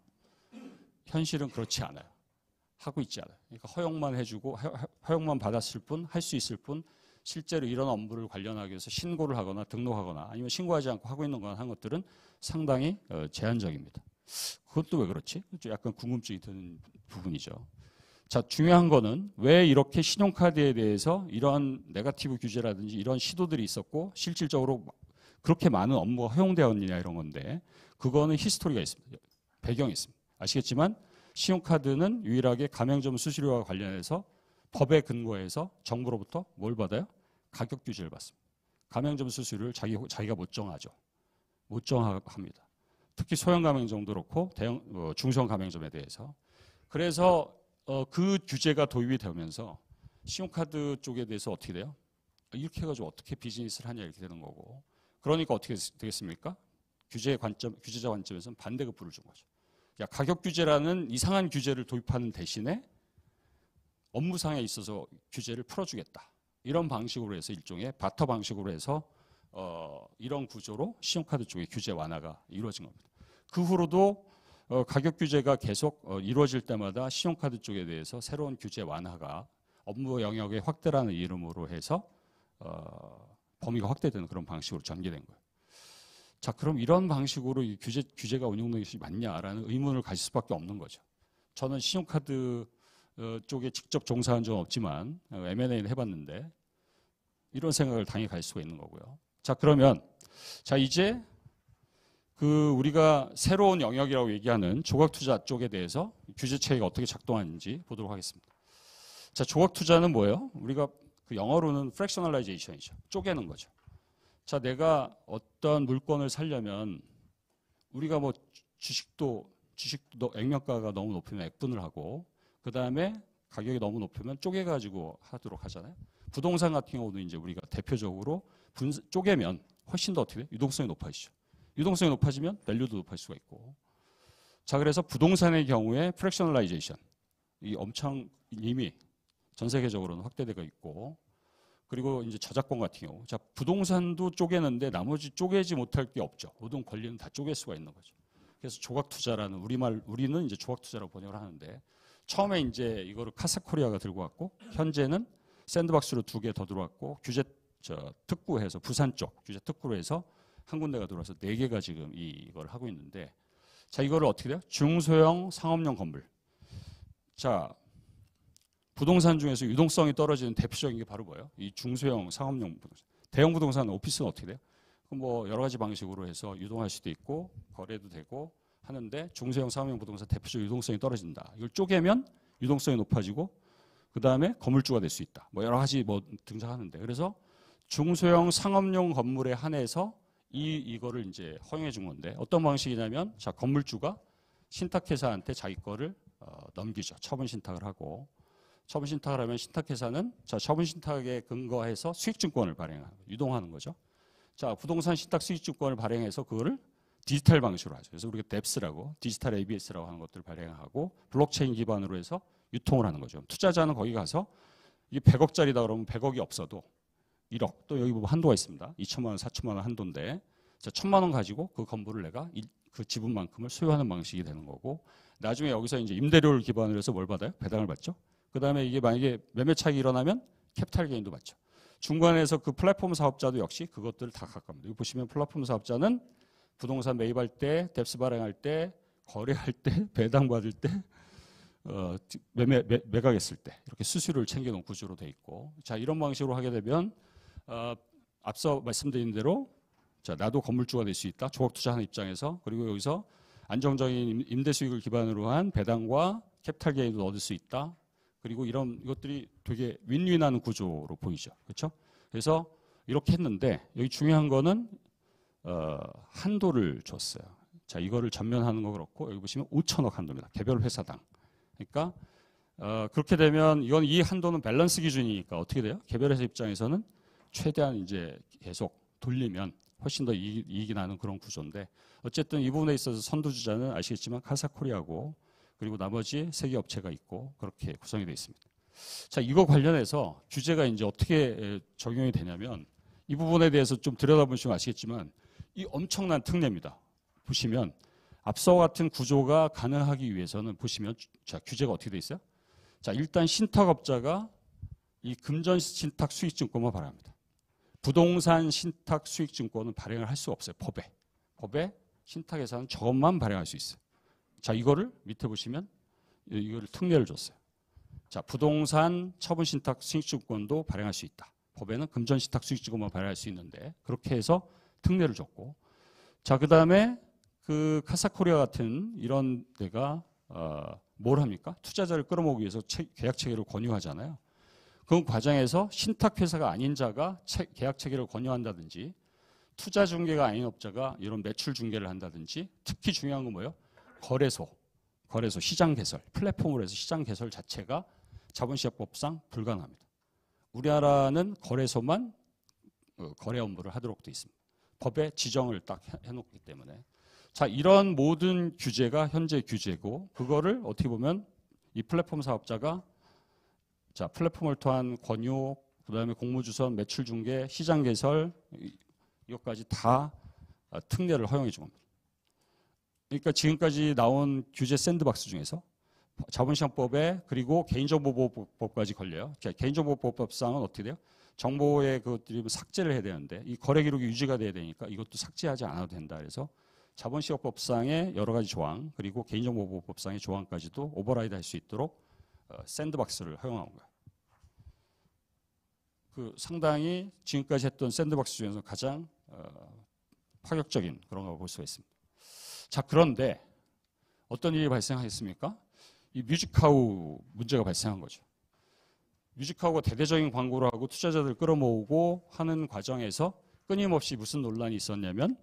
현실은 그렇지 않아요. 하고 있지 않아요. 그러니까 허용만 해주고 허용만 받았을 뿐, 할 수 있을 뿐 실제로 이런 업무를 관련하기 위해서 신고를 하거나 등록하거나 아니면 신고하지 않고 하고 있는 거나 한 것들은 상당히 제한적입니다. 그것도 왜 그렇지? 약간 궁금증이 드는 부분이죠. 자, 중요한 거는 왜 이렇게 신용카드에 대해서 이런 네거티브 규제라든지 이런 시도들이 있었고 실질적으로 그렇게 많은 업무가 허용되었느냐 이런 건데 그거는 히스토리가 있습니다. 배경이 있습니다. 아시겠지만 신용카드는 유일하게 가맹점 수수료와 관련해서 법에 근거해서 정부로부터 뭘 받아요? 가격 규제를 받습니다. 가맹점 수수료를 자기가 못 정하죠. 못 정합니다. 특히 소형 가맹점도 그렇고 대형 중소형 가맹점에 대해서. 그래서 그 규제가 도입이 되면서 신용카드 쪽에 대해서 어떻게 돼요? 이렇게 해가지고 어떻게 비즈니스를 하냐 이렇게 되는 거고. 그러니까 어떻게 되겠습니까? 규제자 관점에서는 반대급부를 준 거죠. 야, 가격 규제라는 이상한 규제를 도입하는 대신에 업무상에 있어서 규제를 풀어주겠다. 이런 방식으로 해서 일종의 바터 방식으로 해서 이런 구조로 신용카드 쪽의 규제 완화가 이루어진 겁니다. 그 후로도 가격 규제가 계속 이루어질 때마다 신용카드 쪽에 대해서 새로운 규제 완화가 업무 영역의 확대라는 이름으로 해서 범위가 확대되는 그런 방식으로 전개된 거예요. 자, 그럼 이런 방식으로 이 규제가 운영되는 것이 맞냐라는 의문을 가질 수밖에 없는 거죠. 저는 신용카드 쪽에 직접 종사한 적은 없지만 M&A는 해봤는데 이런 생각을 당연히 가질 수가 있는 거고요. 자, 그러면 자 이제 그 우리가 새로운 영역이라고 얘기하는 조각투자 쪽에 대해서 규제 체계가 어떻게 작동하는지 보도록 하겠습니다. 자, 조각투자는 뭐예요? 우리가 그 영어로는 fractionalization이죠. 쪼개는 거죠. 자, 내가 어떤 물건을 사려면 우리가 뭐 주식도 액면가가 너무 높으면 액분을 하고 그 다음에 가격이 너무 높으면 쪼개가지고 하도록 하잖아요. 부동산 같은 경우도 이제 우리가 대표적으로 쪼개면 훨씬 더 어떻게 돼? 유동성이 높아지죠. 유동성이 높아지면 밸류도 높아질 수가 있고. 자, 그래서 부동산의 경우에 프랙셔널라이제이션 이 엄청 이미 전 세계적으로는 확대되고 있고, 그리고 이제 저작권 같은 경우, 자, 부동산도 쪼개는데 나머지 쪼개지 못할 게 없죠. 모든 권리는 다 쪼갤 수가 있는 거죠. 그래서 조각 투자라는 우리는 이제 조각 투자라고 번역을 하는데 처음에 이제 이거를 카사코리아가 들고 왔고 현재는 샌드박스로 2개 더 들어왔고 규제 특구해서 부산 쪽 규제 특구로 해서 한 군데가 들어와서 4개가 지금 이걸 하고 있는데 자, 이거를 어떻게 돼요? 중소형 상업용 건물. 자, 부동산 중에서 유동성이 떨어지는 대표적인 게 바로 뭐예요? 이 중소형 상업용 부동산. 대형 부동산 오피스는 어떻게 돼요? 뭐 여러 가지 방식으로 해서 유동할 수도 있고 거래도 되고 하는데 중소형 상업용 부동산 대표적 유동성이 떨어진다. 이걸 쪼개면 유동성이 높아지고 그 다음에 건물주가 될 수 있다. 뭐 여러 가지 뭐 등장하는데 그래서 중소형 상업용 건물에 한해서 이거를 이제 허용해 준 건데 어떤 방식이냐면 자 건물주가 신탁회사한테 자기 거를 넘기죠. 처분 신탁을 하고 처분 신탁을 하면 신탁회사는 자 처분 신탁에 근거해서 수익증권을 발행하는 유동하는 거죠. 자 부동산 신탁 수익증권을 발행해서 그거를 디지털 방식으로 하죠. 그래서 우리가 DEPS라고 디지털 ABS라고 하는 것들을 발행하고 블록체인 기반으로 해서 유통을 하는 거죠. 투자자는 거기 가서 이게 100억짜리다 그러면 100억이 없어도 1억 또 여기 보면 한도가 있습니다. 2천만 원, 4천만 원 한도인데 자 1,000만 원 가지고 그 건물을 내가 그 지분만큼을 소유하는 방식이 되는 거고 나중에 여기서 이제 임대료를 기반으로 해서 뭘 받아요? 배당을 받죠. 그 다음에 이게 만약에 매매 차익이 일어나면 캐피탈 게인도 받죠. 중간에서 그 플랫폼 사업자도 역시 그것들을 다 가깝니다. 여기 보시면 플랫폼 사업자는 부동산 매입할 때, 뎁스 발행할 때, 거래할 때, 배당 받을 때, 매각했을 때 이렇게 수수료를 챙겨놓은 구조로 돼 있고 자 이런 방식으로 하게 되면 앞서 말씀드린 대로 자 나도 건물주가 될 수 있다. 조각 투자하는 입장에서 그리고 여기서 안정적인 임대 수익을 기반으로 한 배당과 캐피탈 게인도 얻을 수 있다. 그리고 이런 이것들이 되게 윈윈하는 구조로 보이죠. 그렇죠? 그래서 이렇게 했는데 여기 중요한 거는 한도를 줬어요. 자 이거를 전면하는 거 그렇고 여기 보시면 5천억 한도입니다. 개별 회사당. 그러니까 그렇게 되면 이건 이 한도는 밸런스 기준이니까 어떻게 돼요? 개별 회사 입장에서는 최대한 이제 계속 돌리면 훨씬 더 이익이 나는 그런 구조인데 어쨌든 이 부분에 있어서 선두주자는 아시겠지만 카사코리아고 그리고 나머지 세계 업체가 있고 그렇게 구성이 되어 있습니다. 자, 이거 관련해서 규제가 이제 어떻게 적용이 되냐면 이 부분에 대해서 좀 들여다보시면 아시겠지만 이 엄청난 특례입니다. 보시면 앞서와 같은 구조가 가능하기 위해서는 보시면 자, 규제가 어떻게 되어 있어요? 자, 일단 신탁업자가 이 금전 신탁 수익증권만 발행합니다. 부동산 신탁 수익증권은 발행을 할 수 없어요. 법에 신탁회사는 저것만 발행할 수 있어요. 자, 이거를 밑에 보시면 이거를 특례를 줬어요. 자, 부동산 처분 신탁 수익증권도 발행할 수 있다. 법에는 금전 신탁 수익증권만 발행할 수 있는데 그렇게 해서 특례를 줬고 자, 그다음에 그 카사코리아 같은 이런 데가 뭘 합니까? 투자자를 끌어모으기 위해서 계약 체계를 권유하잖아요. 그 과정에서 신탁회사가 아닌 자가 계약 체계를 권유한다든지 투자 중개가 아닌 업자가 이런 매출 중개를 한다든지 특히 중요한 건 뭐예요? 거래소 시장 개설, 플랫폼으로 해서 시장 개설 자체가 자본시장법상 불가능합니다. 우리나라는 거래소만 거래 업무를 하도록 되어 있습니다. 법에 지정을 딱 해놓기 때문에 자 이런 모든 규제가 현재 규제고 그거를 어떻게 보면 이 플랫폼 사업자가 자 플랫폼을 통한 권유, 그다음에 공모주선, 매출 중개, 시장 개설 이것까지 다 특례를 허용해 준 겁니다. 그러니까 지금까지 나온 규제 샌드박스 중에서 자본시장법에 그리고 개인정보보호법까지 걸려요. 개인정보보호법상은 어떻게 돼요? 정보의 그것들이 삭제를 해야 되는데 이 거래 기록이 유지가 돼야 되니까 이것도 삭제하지 않아도 된다. 그래서 자본시장법상의 여러 가지 조항 그리고 개인정보보호법상의 조항까지도 오버라이드 할 수 있도록 샌드박스를 허용한 거예요. 그 상당히 지금까지 했던 샌드박스 중에서 가장 파격적인 그런 걸 볼 수가 있습니다. 자, 그런데 어떤 일이 발생하겠습니까? 이 뮤직하우 문제가 발생한 거죠. 뮤직하우가 대대적인 광고를 하고 투자자들 끌어모으고 하는 과정에서 끊임없이 무슨 논란이 있었냐면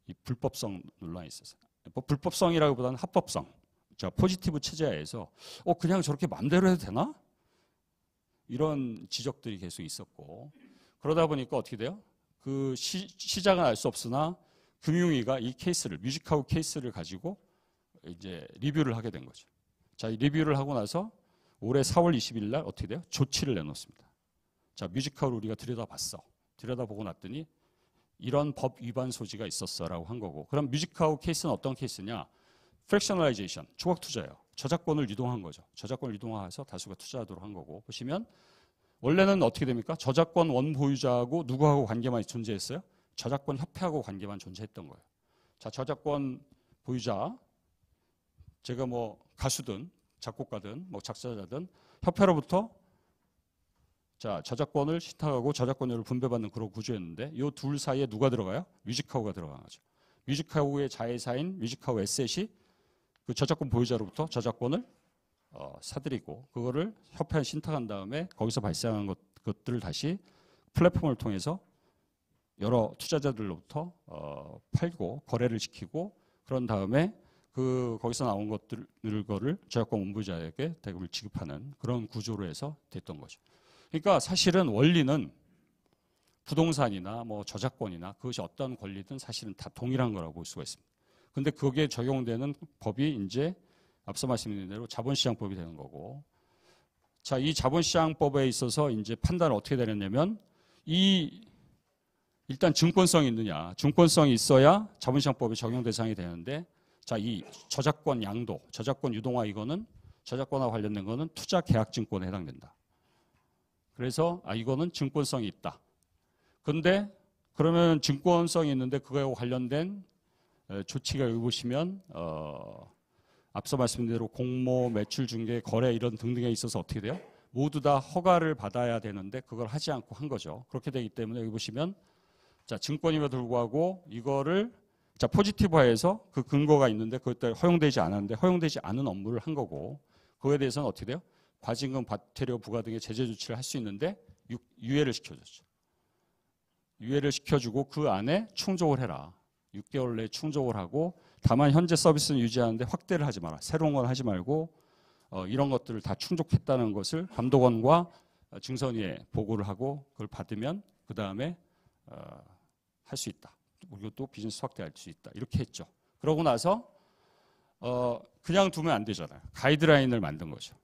이 불법성 논란이 있었어요. 불법성이라기보다는 합법성. 자, 포지티브 체제하에서 그냥 저렇게 마음대로 해도 되나? 이런 지적들이 계속 있었고 그러다 보니까 어떻게 돼요? 그 시작은 알 수 없으나 금융위가 이 케이스를 뮤직하우 케이스를 가지고 이제 리뷰를 하게 된 거죠. 자, 이 리뷰를 하고 나서 올해 4월 20일 날 어떻게 돼요? 조치를 내놓습니다. 자, 뮤직하우를 우리가 들여다봤어. 들여다보고 났더니 이런 법 위반 소지가 있었어라고 한 거고. 그럼 뮤직하우 케이스는 어떤 케이스냐? 프랙셔널라이제이션, 조각 투자예요. 저작권을 유동한 거죠. 저작권을 유동화해서 다수가 투자하도록 한 거고. 보시면 원래는 어떻게 됩니까? 저작권 원보유자하고 누구하고 관계만 존재했어요? 저작권 협회하고 관계만 존재했던 거예요. 자, 저작권 보유자, 제가 뭐 가수든 작곡가든 뭐 작사자든 협회로부터 자, 저작권을 신탁하고 저작권료를 분배받는 그런 구조였는데 이 둘 사이에 누가 들어가요? 뮤직하우가 들어가는 거죠. 뮤직하우의 자회사인 뮤직하우 에셋이 그 저작권 보유자로부터 저작권을 사들이고 그거를 협회에 신탁한 다음에 거기서 발생한 것들을 다시 플랫폼을 통해서 여러 투자자들로부터 팔고 거래를 시키고 그런 다음에 그 거기서 나온 거를 저작권 운부자에게 대금을 지급하는 그런 구조로 해서 됐던 거죠. 그러니까 사실은 원리는 부동산이나 뭐 저작권이나 그것이 어떤 권리든 사실은 다 동일한 거라고 볼 수가 있습니다. 근데 거기에 적용되는 법이 이제 앞서 말씀드린 대로 자본시장법이 되는 거고, 자, 이 자본시장법에 있어서 이제 판단을 어떻게 내렸냐면 일단 증권성이 있느냐, 증권성이 있어야 자본시장법이 적용 대상이 되는데, 자, 이 저작권 양도, 저작권 유동화 이거는 저작권과 관련된 거는 투자 계약 증권에 해당된다. 그래서 이거는 증권성이 있다. 근데 그러면 증권성이 있는데 그거에 관련된 조치가 여기 보시면 앞서 말씀드린 대로 공모, 매출 중개, 거래 이런 등등에 있어서 어떻게 돼요? 모두 다 허가를 받아야 되는데 그걸 하지 않고 한 거죠. 그렇게 되기 때문에 여기 보시면 자, 증권임에도 불구하고 이거를 자, 포지티브화해서 그 근거가 있는데 그것 허용되지 않았는데 허용되지 않은 업무를 한 거고 그거에 대해서는 어떻게 돼요? 과징금, 과태료 부과 등의 제재 조치를 할 수 있는데 유예를 시켜줬죠. 유예를 시켜주고 그 안에 충족을 해라. 6개월 내에 충족을 하고 다만 현재 서비스는 유지하는데 확대를 하지 마라. 새로운 건 하지 말고 이런 것들을 다 충족했다는 것을 감독원과 증선위에 보고를 하고 그걸 받으면 그 다음에 할 수 있다. 그리고 또 비즈니스 확대할 수 있다. 이렇게 했죠. 그러고 나서 그냥 두면 안 되잖아요. 가이드라인을 만든 거죠.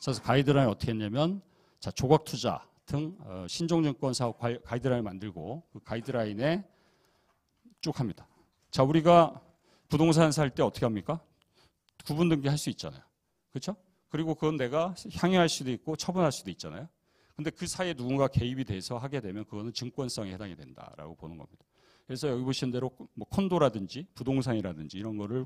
그래서 가이드라인 어떻게 했냐면 자, 조각 투자 등 신종증권 사업 가이드라인을 만들고 그 가이드라인에 쭉 합니다. 자, 우리가 부동산 살 때 어떻게 합니까? 구분 등기 할 수 있잖아요. 그렇죠? 그리고 그건 내가 향유할 수도 있고 처분할 수도 있잖아요. 근데 그 사이에 누군가 개입이 돼서 하게 되면 그거는 증권성에 해당이 된다라고 보는 겁니다. 그래서 여기 보신 대로 뭐 콘도라든지 부동산이라든지 이런 거를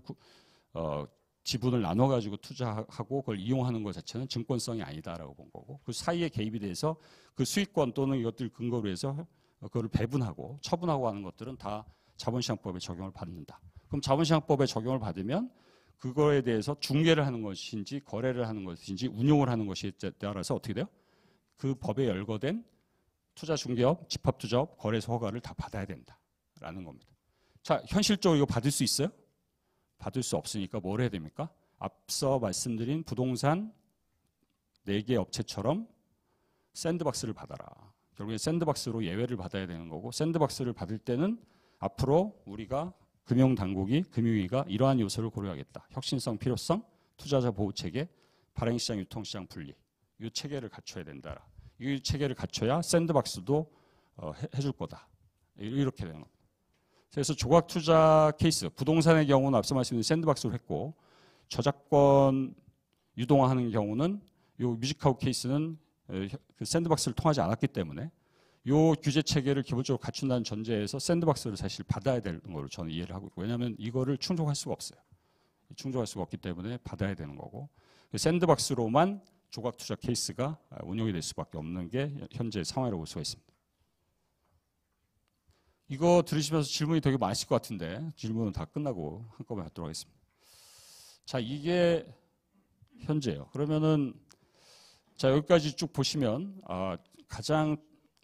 지분을 나눠 가지고 투자하고 그걸 이용하는 것 자체는 증권성이 아니다라고 본 거고 그 사이에 개입이 돼서 그 수익권 또는 이것들 근거로 해서 그거를 배분하고 처분하고 하는 것들은 다 자본시장법에 적용을 받는다. 그럼 자본시장법에 적용을 받으면 그거에 대해서 중개를 하는 것인지 거래를 하는 것인지 운용을 하는 것에 따라서 어떻게 돼요? 그 법에 열거된 투자중개업, 집합투자업, 거래소 허가를 다 받아야 된다라는 겁니다. 자, 현실적으로 이거 받을 수 있어요? 받을 수 없으니까 뭘 해야 됩니까? 앞서 말씀드린 부동산 4개 업체처럼 샌드박스를 받아라. 결국에 샌드박스로 예외를 받아야 되는 거고 샌드박스를 받을 때는 앞으로 우리가 금융당국이 금융위가 이러한 요소를 고려하겠다. 혁신성, 필요성, 투자자 보호체계, 발행시장, 유통시장 분리. 이 체계를 갖춰야 된다. 이 체계를 갖춰야 샌드박스도 해줄 거다. 이렇게 되는 겁니다. 그래서 조각 투자 케이스, 부동산의 경우는 앞서 말씀드린 샌드박스로 했고 저작권 유동화하는 경우는 이 뮤직하우 케이스는 그 샌드박스를 통하지 않았기 때문에 이 규제 체계를 기본적으로 갖춘다는 전제에서 샌드박스를 사실 받아야 되는 걸로 저는 이해를 하고 있고 왜냐하면 이거를 충족할 수가 없어요. 충족할 수가 없기 때문에 받아야 되는 거고 샌드박스로만 조각 투자 케이스가 운영이 될 수밖에 없는 게 현재 상황이라고 볼 수가 있습니다. 이거 들으시면서 질문이 되게 많으실 것 같은데 질문은 다 끝나고 한꺼번에 하도록 하겠습니다. 자, 이게 현재예요. 그러면은 자, 여기까지 쭉 보시면 가장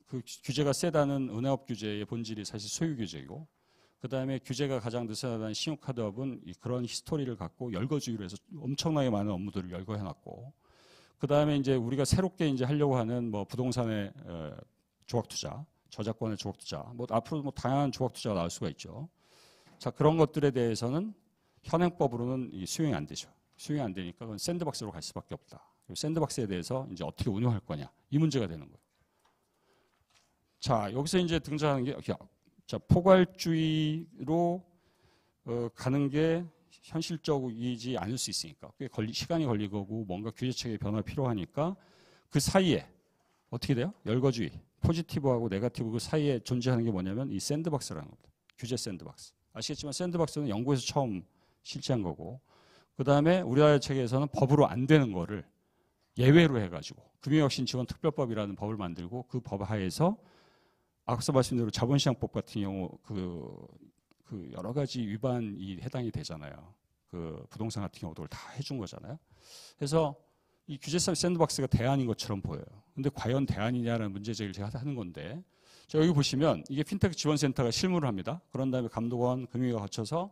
그 규제가 세다는 은행업 규제의 본질이 사실 소유 규제이고 그 다음에 규제가 가장 느슨하다는 신용카드업은 그런 히스토리를 갖고 열거주의로 해서 엄청나게 많은 업무들을 열거해놨고 그 다음에 이제 우리가 새롭게 이제 하려고 하는 뭐 부동산의 조각투자, 저작권의 조각투자, 뭐 앞으로 뭐 다양한 조각투자가 나올 수가 있죠. 자, 그런 것들에 대해서는 현행법으로는 수용이 안 되죠. 수용이 안 되니까 그건 샌드박스로 갈 수밖에 없다. 그리고 샌드박스에 대해서 이제 어떻게 운영할 거냐 이 문제가 되는 거예요. 자, 여기서 이제 등장하는 게 자, 포괄주의로 가는 게 현실적이지 않을 수 있으니까 꽤 시간이 걸리고 뭔가 규제체계 변화가 필요하니까 그 사이에 어떻게 돼요? 열거주의, 포지티브하고 네거티브 그 사이에 존재하는 게 뭐냐면 이 샌드박스라는 겁니다. 규제 샌드박스. 아시겠지만 샌드박스는 연구에서 처음 실시한 거고 그 다음에 우리나라 체계에서는 법으로 안 되는 거를 예외로 해가지고 금융혁신지원특별법이라는 법을 만들고 그 법 하에서 앞서 말씀드린 대로 자본시장법 같은 경우 그 여러 가지 위반이 해당이 되잖아요. 그 부동산 같은 경우도 다 해준 거잖아요. 그래서 이 규제법 샌드박스가 대안인 것처럼 보여요. 근데 과연 대안이냐라는 문제제기를 제가 하는 건데, 자, 여기 보시면 이게 핀테크 지원센터가 실무를 합니다. 그런 다음에 감독원, 금융위가 거쳐서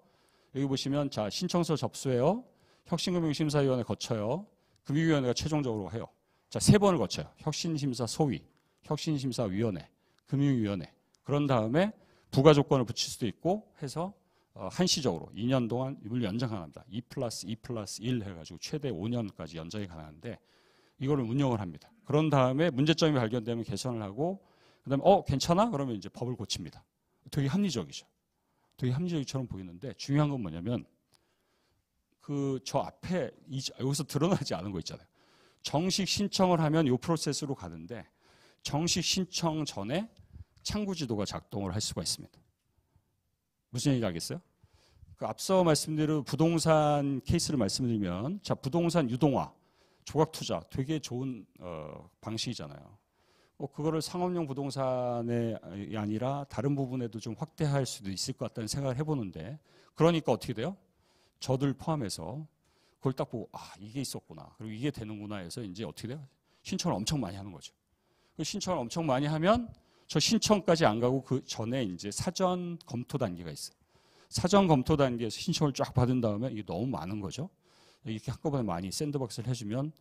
여기 보시면 자, 신청서 접수해요. 혁신금융심사위원회 거쳐요. 금융위원회가 최종적으로 해요. 자, 3번을 거쳐요. 혁신심사 소위, 혁신심사위원회, 금융위원회. 그런 다음에 부가 조건을 붙일 수도 있고 해서 한시적으로 2년 동안 이걸 연장 가능합니다. 2+2+1 해가지고 최대 5년까지 연장이 가능한데 이거를 운영을 합니다. 그런 다음에 문제점이 발견되면 개선을 하고 그다음에 괜찮아? 그러면 이제 법을 고칩니다. 되게 합리적이죠. 되게 합리적이처럼 보이는데 중요한 건 뭐냐면 저 앞에 여기서 드러나지 않은 거 있잖아요. 정식 신청을 하면 이 프로세스로 가는데 정식 신청 전에 창구지도가 작동을 할 수가 있습니다. 무슨 얘기 알겠어요? 그 앞서 말씀드린 부동산 케이스를 말씀드리면 자, 부동산 유동화, 조각투자 되게 좋은 방식이잖아요. 그거를 상업용 부동산이 아니라 다른 부분에도 좀 확대할 수도 있을 것 같다는 생각을 해보는데 그러니까 어떻게 돼요? 저들 포함해서 그걸 딱 보고 이게 있었구나. 그리고 이게 되는구나 해서 이제 어떻게 돼요? 신청을 엄청 많이 하는 거죠. 그 신청을 엄청 많이 하면 저 신청까지 안 가고 그 전에 이제 사전 검토 단계가 있어요. 사전 검토 단계에서 신청을 쫙 받은 다음에 이게 너무 많은 거죠. 이렇게 한꺼번에 많이 샌드박스를 해주면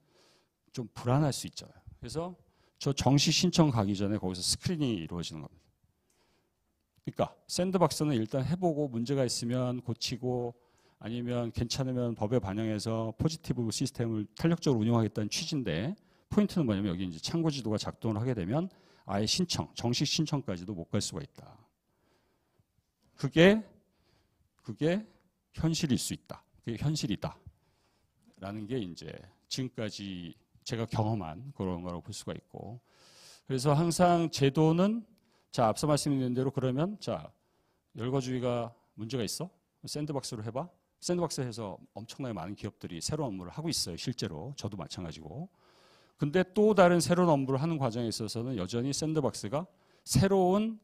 좀 불안할 수 있잖아요. 그래서 저 정식 신청 가기 전에 거기서 스크린이 이루어지는 겁니다. 그러니까 샌드박스는 일단 해보고 문제가 있으면 고치고 아니면 괜찮으면 법에 반영해서 포지티브 시스템을 탄력적으로 운영하겠다는 취지인데 포인트는 뭐냐면 여기 이제 창구지도가 작동을 하게 되면 아예 정식 신청까지도 못 갈 수가 있다. 그게 현실일 수 있다. 그게 현실이다. 라는 게 이제 지금까지 제가 경험한 그런 거라고 볼 수가 있고. 그래서 항상 제도는 자, 앞서 말씀드린 대로 그러면 자, 열거주의가 문제가 있어? 샌드박스로 해봐. 샌드박스 해서 엄청나게 많은 기업들이 새로운 업무를 하고 있어요. 실제로. 저도 마찬가지고. 근데 또 다른 새로운 업무를 하는 과정에 있어서는 여전히 샌드박스가 새로운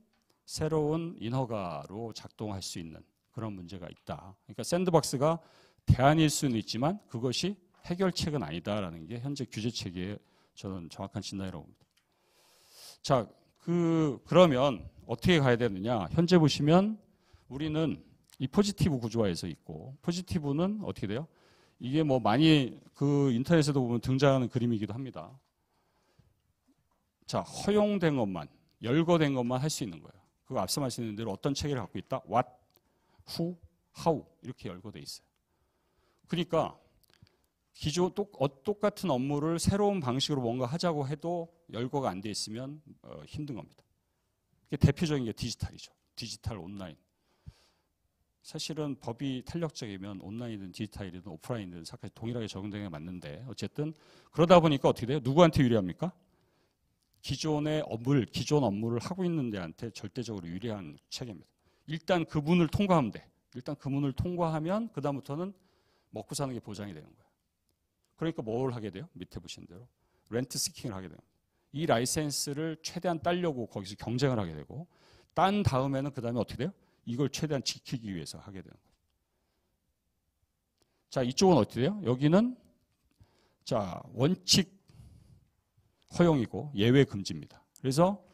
인허가로 작동할 수 있는 그런 문제가 있다. 그러니까 샌드박스가 대안일 수는 있지만 그것이 해결책은 아니다라는 게 현재 규제 체계의 저는 정확한 진단이라고 봅니다. 자, 그러면 어떻게 가야 되느냐? 현재 보시면 우리는 이 포지티브 구조화에서 있고 포지티브는 어떻게 돼요? 이게 뭐 많이 그 인터넷에도 보면 등장하는 그림이기도 합니다. 자, 허용된 것만, 열거된 것만 할 수 있는 거예요. 그거 앞서 말씀드린 대로 어떤 체계를 갖고 있다? What, Who, How 이렇게 열거돼 있어요. 그러니까 똑같은 업무를 새로운 방식으로 뭔가 하자고 해도 열거가 안 돼 있으면 힘든 겁니다. 대표적인 게 디지털이죠. 디지털 온라인. 사실은 법이 탄력적이면 온라인이든 디지털이든 오프라인이든 사실 동일하게 적용되는 게 맞는데 어쨌든 그러다 보니까 어떻게 돼요? 누구한테 유리합니까? 기존 업무를 하고 있는 데한테 절대적으로 유리한 체계입니다. 일단 그 문을 통과하면 돼. 일단 그 문을 통과하면 그다음부터는 먹고 사는 게 보장이 되는 거예요. 그러니까 뭘 하게 돼요? 밑에 보신 대로 렌트 시킹을 하게 돼요. 이 라이센스를 최대한 따려고 거기서 경쟁을 하게 되고 딴 다음에는 그다음에 어떻게 돼요? 이걸 최대한 지키기 위해서 하게 되는 거예요. 자, 이쪽은 어떻게 돼요? 여기는 자, 원칙 허용이고 예외 금지입니다. 그래서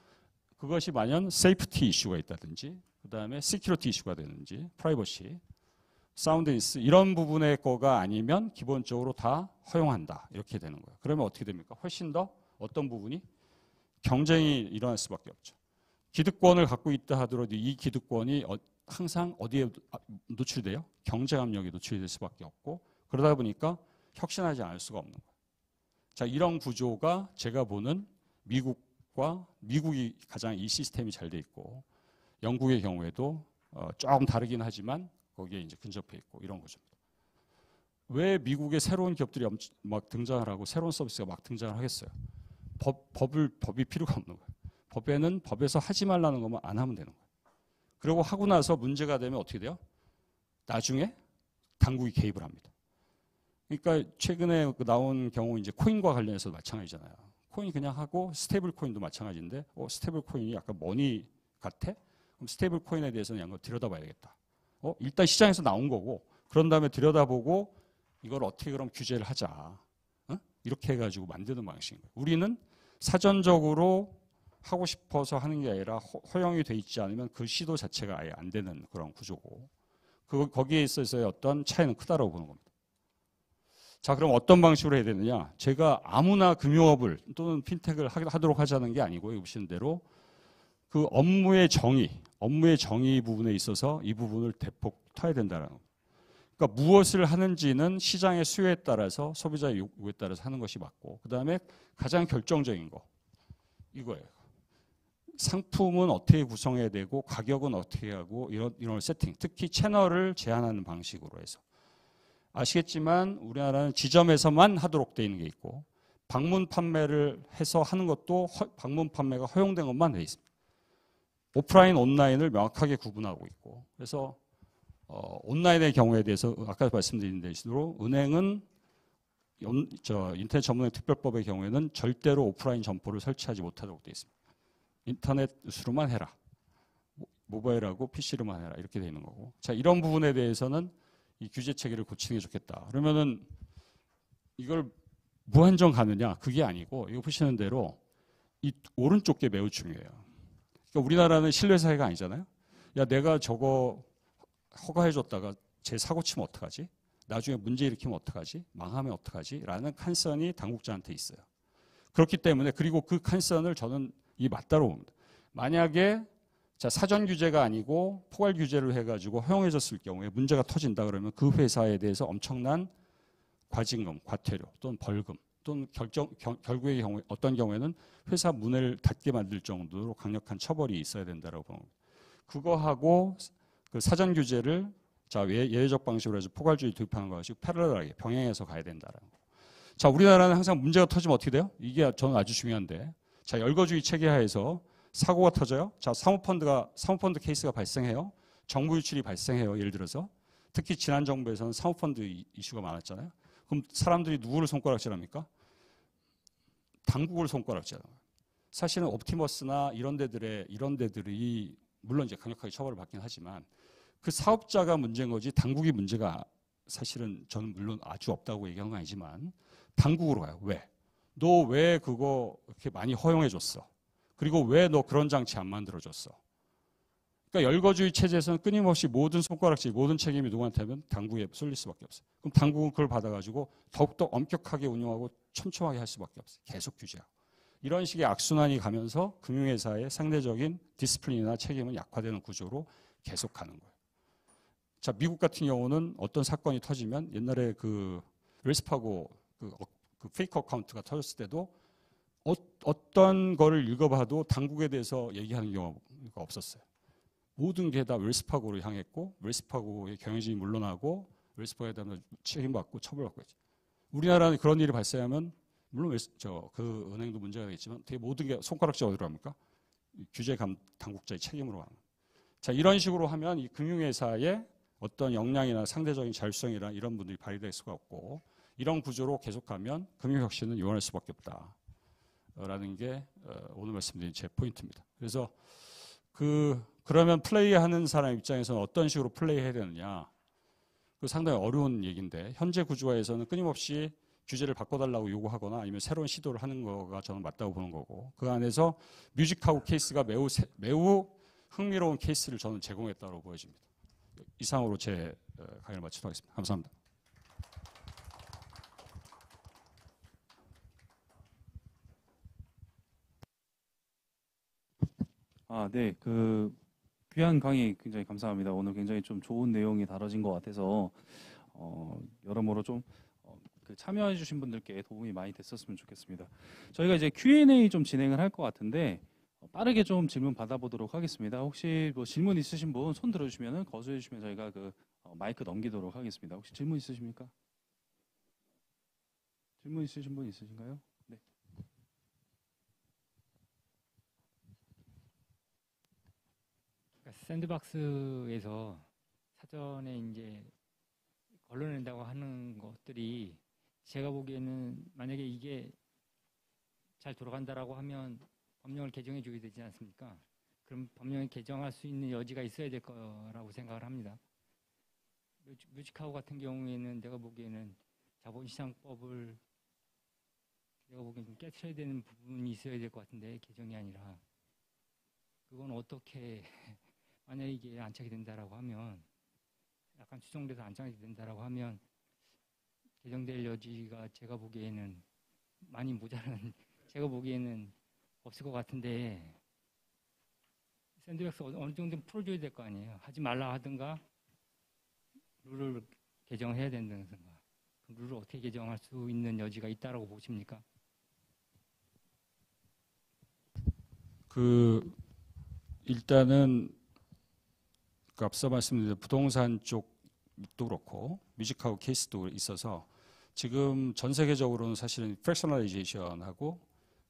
그것이 만약 세이프티 이슈가 있다든지 그다음에 시큐리티 이슈가 되는지 프라이버시, 사운드니스 이런 부분의 거가 아니면 기본적으로 다 허용한다. 이렇게 되는 거예요. 그러면 어떻게 됩니까? 훨씬 더 어떤 부분이 경쟁이 일어날 수밖에 없죠. 기득권을 갖고 있다 하더라도 이 기득권이 항상 어디에 노출돼요? 경쟁 압력에 노출될 수밖에 없고 그러다 보니까 혁신하지 않을 수가 없는 거예요. 자, 이런 구조가 제가 보는 미국이 가장 이 시스템이 잘 돼 있고 영국의 경우에도 조금 다르긴 하지만 거기에 이제 근접해 있고 이런 구조입니다. 왜 미국의 새로운 기업들이 막 등장을 하고 새로운 서비스가 막 등장을 하겠어요? 법이 필요가 없는 거예요. 법에서 하지 말라는 것만 안 하면 되는 거예요. 그리고 하고 나서 문제가 되면 어떻게 돼요? 나중에 당국이 개입을 합니다. 그러니까 최근에 나온 경우 이제 코인과 관련해서 마찬가지잖아요. 코인 그냥 하고 스테이블 코인도 마찬가지인데, 스테이블 코인이 약간 머니 같아? 그럼 스테이블 코인에 대해서는 양거 들여다봐야겠다. 일단 시장에서 나온 거고, 그런 다음에 들여다보고 이걸 어떻게 그럼 규제를 하자. 이렇게 해가지고 만드는 방식인 거예요. 우리는 사전적으로 하고 싶어서 하는 게 아니라 허용이 돼 있지 않으면 그 시도 자체가 아예 안 되는 그런 구조고, 거기에 있어서의 어떤 차이는 크다라고 보는 겁니다. 자, 그럼 어떤 방식으로 해야 되느냐? 제가 아무나 금융업을 또는 핀텍을 하도록 하자는 게 아니고, 여기 보시는 대로 그 업무의 정의 부분에 있어서 이 부분을 대폭 터야 된다는 겁니다. 그러니까 무엇을 하는지는 시장의 수요에 따라서, 소비자의 요구에 따라서 하는 것이 맞고, 그 다음에 가장 결정적인 거 이거예요. 상품은 어떻게 구성해야 되고 가격은 어떻게 하고 이런 세팅, 특히 채널을 제한하는 방식으로 해서. 아시겠지만 우리나라는 지점에서만 하도록 되어 있는 게 있고, 방문 판매를 해서 하는 것도 방문 판매가 허용된 것만 되어 있습니다. 오프라인, 온라인을 명확하게 구분하고 있고, 그래서 온라인의 경우에 대해서 아까 말씀드린 대로 은행은 인터넷 전문의 특별법의 경우에는 절대로 오프라인 점포를 설치하지 못하도록 되어 있습니다. 인터넷으로만 해라. 모바일하고 PC로만 해라. 이렇게 되어 있는 거고. 자, 이런 부분에 대해서는 이 규제 체계를 고치는 게 좋겠다. 그러면은 이걸 무한정 가느냐? 그게 아니고, 이거 보시는 대로 이 오른쪽 게 매우 중요해요. 그러니까 우리나라는 신뢰사회가 아니잖아요. 야, 내가 저거 허가해줬다가 제 사고 치면 어떡하지? 나중에 문제 일으키면 어떡하지? 망하면 어떡하지? 라는 컨선이 당국자한테 있어요. 그렇기 때문에, 그리고 그 컨선을 저는 이 맞다로 봅니다. 만약에 자, 사전 규제가 아니고 포괄 규제를 해가지고 허용해줬을 경우에 문제가 터진다 그러면 그 회사에 대해서 엄청난 과징금, 과태료 또는 벌금 또는 결국의 경우에 어떤 경우에는 회사 문을 닫게 만들 정도로 강력한 처벌이 있어야 된다고 봅니다. 그거하고 그 사전 규제를 자, 예외적 방식으로 해서 포괄주의 도입하는 것이 패러럴하게 병행해서 가야 된다는 거. 자, 우리나라는 항상 문제가 터지면 어떻게 돼요? 이게 저는 아주 중요한데, 자, 열거주의 체계 하에서 사고가 터져요. 자, 사모펀드 케이스가 발생해요. 정부 유출이 발생해요. 예를 들어서 특히 지난 정부에서는 사모펀드 이슈가 많았잖아요. 그럼 사람들이 누구를 손가락질합니까? 당국을 손가락질하는 거예요. 사실은 옵티머스나 이런 데들이 물론 이제 강력하게 처벌을 받긴 하지만 그 사업자가 문제인 거지 당국이 문제가 사실은 저는 물론 아주 없다고 얘기하는 건 아니지만 당국으로 가요. 왜? 너 왜 그거 이렇게 많이 허용해 줬어? 그리고 왜 너 그런 장치 안 만들어줬어? 그러니까 열거주의 체제에서는 끊임없이 모든 손가락질, 모든 책임이 누구한테 하면 당국에 쏠릴 수밖에 없어요. 그럼 당국은 그걸 받아가지고 더욱더 엄격하게 운영하고 촘촘하게 할 수밖에 없어요. 계속 규제하고. 이런 식의 악순환이 가면서 금융회사의 상대적인 디스플린이나 책임은 약화되는 구조로 계속 가는 거예요. 자, 미국 같은 경우는 어떤 사건이 터지면 옛날에 그 웰스파고 그 페이크 어카운트가 터졌을 때도 어떤 거를 읽어봐도 당국에 대해서 얘기하는 경우가 없었어요. 모든 게 다 웰스파고로 향했고 웰스파고의 경영진이 물러나고 웰스파고에 대한 책임받고 처벌받고 있죠. 우리나라는 그런 일이 발생하면 물론 그 은행도 문제가 되겠지만 되게 모든 게 손가락질 어디로 합니까? 규제 당국자의 책임으로 하는. 자, 이런 식으로 하면 이 금융회사의 어떤 역량이나 상대적인 자율성이나 이런 분들이 발휘될 수가 없고 이런 구조로 계속하면 금융혁신은 요원할 수밖에 없다. 라는 게 오늘 말씀드린 제 포인트입니다. 그래서 그러면 플레이하는 사람 입장에서는 어떤 식으로 플레이해야 되느냐? 그 상당히 어려운 얘기인데 현재 구조화에서는 끊임없이 규제를 바꿔달라고 요구하거나 아니면 새로운 시도를 하는 거가 저는 맞다고 보는 거고 그 안에서 뮤직하고 케이스가 매우 흥미로운 케이스를 저는 제공했다고 보여집니다. 이상으로 제 강의를 마치도록 하겠습니다. 감사합니다. 네, 귀한 강의 굉장히 감사합니다. 오늘 굉장히 좀 좋은 내용이 다뤄진 것 같아서 여러모로 좀 참여해주신 분들께 도움이 많이 됐었으면 좋겠습니다. 저희가 이제 Q&A 좀 진행을 할 것 같은데 빠르게 좀 질문 받아보도록 하겠습니다. 혹시 뭐 질문 있으신 분 손 들어주시면 거수해주시면 저희가 마이크 넘기도록 하겠습니다. 혹시 질문 있으십니까? 질문 있으신 분 있으신가요? 네. 샌드박스에서 사전에 이제 걸러낸다고 하는 것들이 제가 보기에는 만약에 이게 잘 돌아간다라고 하면 법령을 개정해 줘야 되지 않습니까? 그럼 법령을 개정할 수 있는 여지가 있어야 될 거라고 생각을 합니다. 뮤직하우 같은 경우에는 내가 보기에는 자본시장법을 내가 보기엔 좀 깨트려야 되는 부분이 있어야 될 것 같은데 개정이 아니라 그건 어떻게 만약에 이게 안착이 된다라고 하면 약간 추정돼서 안착이 된다라고 하면 개정될 여지가 제가 보기에는 많이 모자란 제가 보기에는 없을 것 같은데 샌드백스 어느 정도 풀어줘야 될 거 아니에요. 하지 말라 하든가 룰을 개정해야 된다든가 그 룰을 어떻게 개정할 수 있는 여지가 있다라고 보십니까? 일단은 그 앞서 말씀드린 부동산 쪽도 그렇고 뮤직하우 케이스도 있어서 지금 전 세계적으로는 사실은 프랙셔널라이제이션하고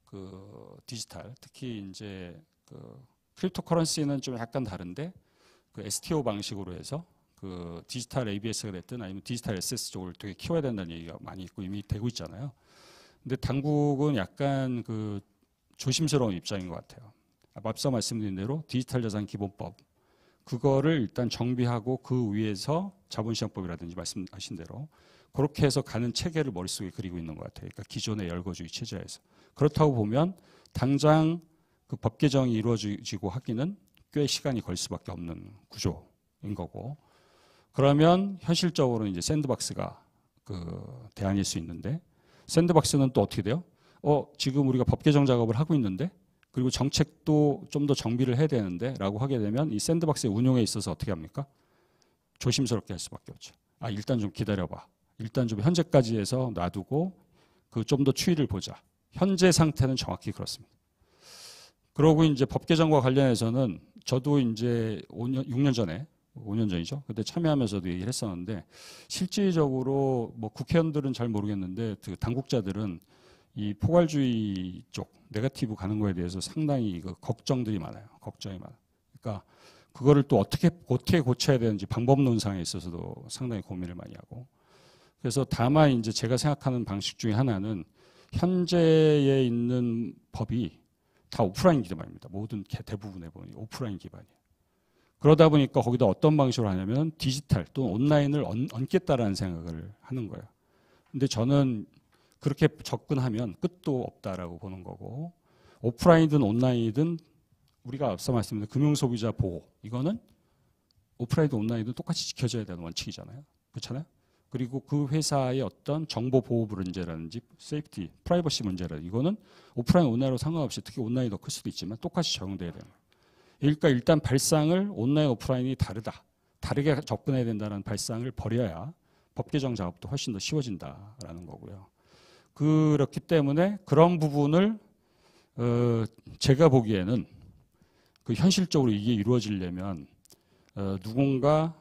그 디지털 특히 이제 그 크립토 커런시는 좀 약간 다른데 그 STO 방식으로 해서 그 디지털 ABS가 됐든 아니면 디지털 SS 쪽을 되게 키워야 된다는 얘기가 많이 있고 이미 되고 있잖아요. 근데 당국은 약간 그 조심스러운 입장인 것 같아요. 앞서 말씀드린 대로 디지털 자산 기본법 그거를 일단 정비하고 그 위에서 자본시장법이라든지 말씀하신 대로 그렇게 해서 가는 체계를 머릿속에 그리고 있는 것 같아요. 그러니까 기존의 열거주의 체제에서. 그렇다고 보면 당장 그 법 개정이 이루어지고 하기는 꽤 시간이 걸 수밖에 없는 구조인 거고 그러면 현실적으로는 이제 샌드박스가 그 대안일 수 있는데 샌드박스는 또 어떻게 돼요? 지금 우리가 법 개정 작업을 하고 있는데 그리고 정책도 좀 더 정비를 해야 되는데 라고 하게 되면 이 샌드박스의 운용에 있어서 어떻게 합니까? 조심스럽게 할 수밖에 없죠. 일단 좀 기다려봐. 일단 좀 현재까지 해서 놔두고 그 좀 더 추이를 보자. 현재 상태는 정확히 그렇습니다. 그러고 이제 법 개정과 관련해서는 저도 이제 6년 전에 5년 전이죠. 그때 참여하면서도 얘기를 했었는데 실질적으로 뭐 국회의원들은 잘 모르겠는데 그 당국자들은 이 포괄주의 쪽 네거티브 가는 거에 대해서 상당히 그 걱정들이 많아요. 걱정이 많아요. 그러니까 그거를 또 어떻게 고쳐야 되는지 방법 논상에 있어서도 상당히 고민을 많이 하고 그래서 다만 이제 제가 생각하는 방식 중에 하나는 현재에 있는 법이 다 오프라인 기반입니다. 모든 대부분의 법이 오프라인 기반이에요. 그러다 보니까 거기다 어떤 방식으로 하냐면 디지털 또는 온라인을 얹겠다라는 생각을 하는 거예요. 근데 저는 그렇게 접근하면 끝도 없다라고 보는 거고 오프라인이든 온라인이든 우리가 앞서 말씀드린 금융소비자 보호 이거는 오프라인이든 온라인이든 똑같이 지켜져야 되는 원칙이잖아요. 그렇잖아요. 그리고 그 회사의 어떤 정보 보호 문제라든지 세이프티, 프라이버시 문제라든지 이거는 오프라인, 온라인으로 상관없이 특히 온라인이 더 클 수도 있지만 똑같이 적용돼야 되는 거예요. 그러니까 일단 발상을 온라인, 오프라인이 다르다. 다르게 접근해야 된다는 발상을 버려야 법 개정 작업도 훨씬 더 쉬워진다라는 거고요. 그렇기 때문에 그런 부분을 제가 보기에는 그 현실적으로 이게 이루어지려면 누군가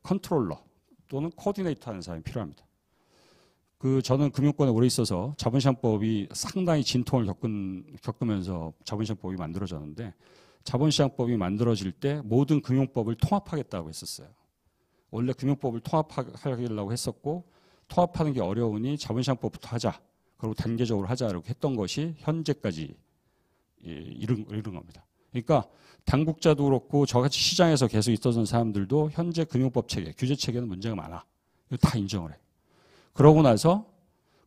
컨트롤러 또는 코디네이터 하는 사람이 필요합니다. 저는 금융권에 오래 있어서 자본시장법이 상당히 진통을 겪으면서 자본시장법이 만들어졌는데 자본시장법이 만들어질 때 모든 금융법을 통합하겠다고 했었어요. 원래 금융법을 통합하려고 했었고 통합하는 게 어려우니 자본시장법부터 하자. 그리고 단계적으로 하자라고 했던 것이 현재까지 이른 겁니다. 그러니까 당국자도 그렇고 저같이 시장에서 계속 있었던 사람들도 현재 금융법 체계, 규제 체계는 문제가 많아. 이거 다 인정을 해요. 그러고 나서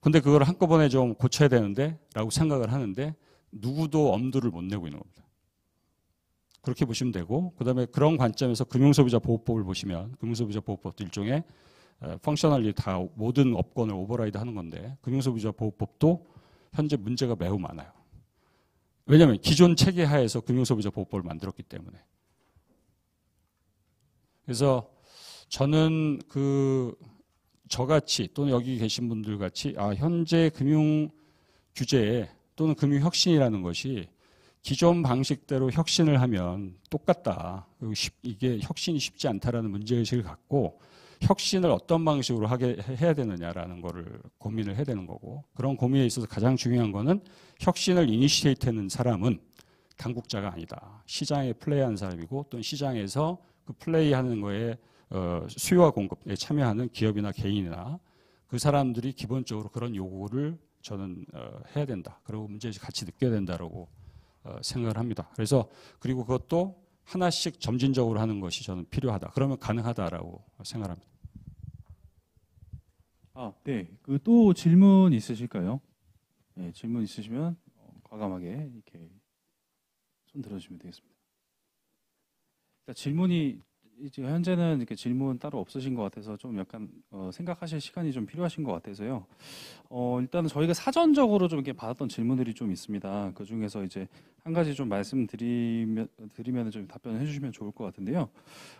근데 그걸 한꺼번에 좀 고쳐야 되는데 라고 생각을 하는데 누구도 엄두를 못 내고 있는 겁니다. 그렇게 보시면 되고 그다음에 그런 관점에서 금융소비자 보호법을 보시면 금융소비자 보호법도 일종의 펑셔널리 다 모든 업권을 오버라이드 하는 건데 금융소비자 보호법도 현재 문제가 매우 많아요. 왜냐하면 기존 체계 하에서 금융소비자 보호법을 만들었기 때문에. 그래서 저는 저같이 또는 여기 계신 분들 같이 현재 금융 규제 또는 금융 혁신이라는 것이 기존 방식대로 혁신을 하면 똑같다. 그리고 이게 혁신이 쉽지 않다라는 문제의식을 갖고 혁신을 어떤 방식으로 해야 되느냐라는 거를 고민을 해야 되는 거고 그런 고민에 있어서 가장 중요한 거는 혁신을 이니시에이트하는 사람은 당국자가 아니다. 시장에 플레이하는 사람이고 또는 시장에서 그 플레이하는 거에 수요와 공급에 참여하는 기업이나 개인이나 그 사람들이 기본적으로 그런 요구를 저는 해야 된다. 그리고 문제를 같이 느껴야 된다라고 생각을 합니다. 그래서 그리고 그것도 하나씩 점진적으로 하는 것이 저는 필요하다. 그러면 가능하다라고 생각합니다. 네. 그 또 질문 있으실까요? 네, 질문 있으시면 과감하게 이렇게 손 들어주시면 되겠습니다. 그러니까 질문이 이제 현재는 이렇게 질문 따로 없으신 것 같아서 좀 약간 생각하실 시간이 좀 필요하신 것 같아서요. 일단은 저희가 사전적으로 좀 이렇게 받았던 질문들이 좀 있습니다. 그 중에서 이제 한 가지 좀 드리면 좀 답변을 해주시면 좋을 것 같은데요.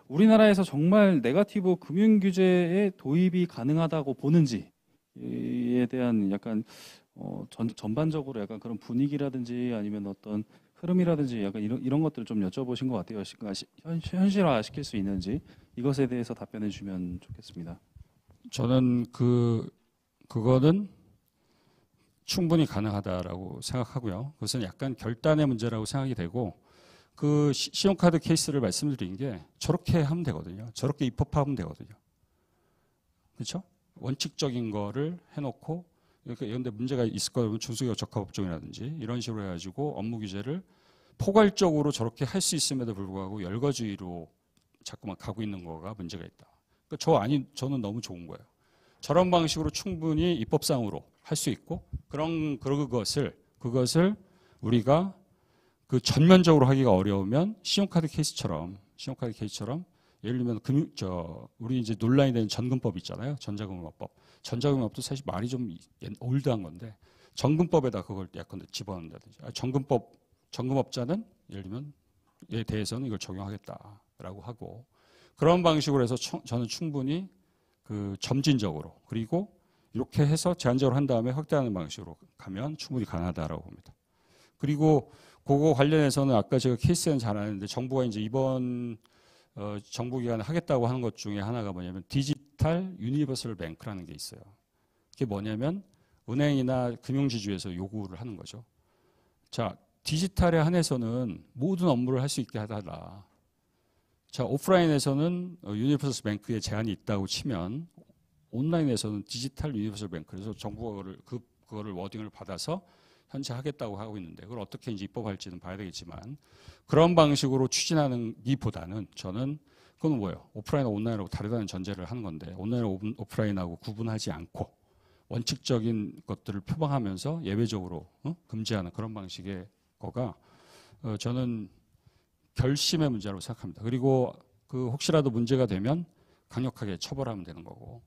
우리나라에서 정말 네거티브 금융 규제의 도입이 가능하다고 보는지에 대한 약간 전반적으로 약간 그런 분위기라든지 아니면 어떤 흐름이라든지 약간 이런 것들을 좀 여쭤보신 것 같아요. 현실화 시킬 수 있는지 이것에 대해서 답변해 주시면 좋겠습니다. 저는 그거는 충분히 가능하다라고 생각하고요. 그것은 약간 결단의 문제라고 생각이 되고 그 신용카드 케이스를 말씀드린 게 저렇게 하면 되거든요. 저렇게 입법하면 되거든요. 그렇죠? 원칙적인 거를 해놓고 그런데 문제가 있을 거면 중소기업 적합업종이라든지 이런 식으로 해가지고 업무 규제를 포괄적으로 저렇게 할 수 있음에도 불구하고 열거주의로 자꾸만 가고 있는 거가 문제가 있다. 그러니까 저는 너무 좋은 거예요. 저런 방식으로 충분히 입법상으로 할 수 있고 그것을 우리가 그 전면적으로 하기가 어려우면 신용카드 케이스처럼 예를 들면 우리 이제 논란이 되는 전금법 있잖아요. 전자금융법. 전자금융법도 사실 말이 좀 올드한 건데 전금법에다 그걸 약간 집어넣는다든지 전금업자는 예를 들면 에 대해서는 이걸 적용하겠다라고 하고 그런 방식으로 해서 저는 충분히 그 점진적으로 그리고 이렇게 해서 제한적으로 한 다음에 확대하는 방식으로 가면 충분히 가능하다라고 봅니다. 그리고 그거 관련해서는 아까 제가 케이스는 잘 아는데 정부가 이제 이번 정부기관에 하겠다고 하는 것 중에 하나가 뭐냐면 디지털 유니버설 뱅크라는 게 있어요. 그게 뭐냐면 은행이나 금융지주에서 요구를 하는 거죠. 자, 디지털에 한해서는 모든 업무를 할 수 있게 해달라. 자, 오프라인에서는 유니버설 뱅크에 제한이 있다고 치면 온라인에서는 디지털 유니버설 뱅크 그래서 정부가 그거를 워딩을 받아서 현재 하겠다고 하고 있는데 그걸 어떻게 이제 입법할지는 봐야 되겠지만 그런 방식으로 추진하는 이보다는 저는 그건 뭐예요? 오프라인과 온라인하고 다르다는 전제를 하는 건데 온라인과 오프라인하고 구분하지 않고 원칙적인 것들을 표방하면서 예외적으로 금지하는 그런 방식의 거가 저는 결심의 문제라고 생각합니다. 그리고 그 혹시라도 문제가 되면 강력하게 처벌하면 되는 거고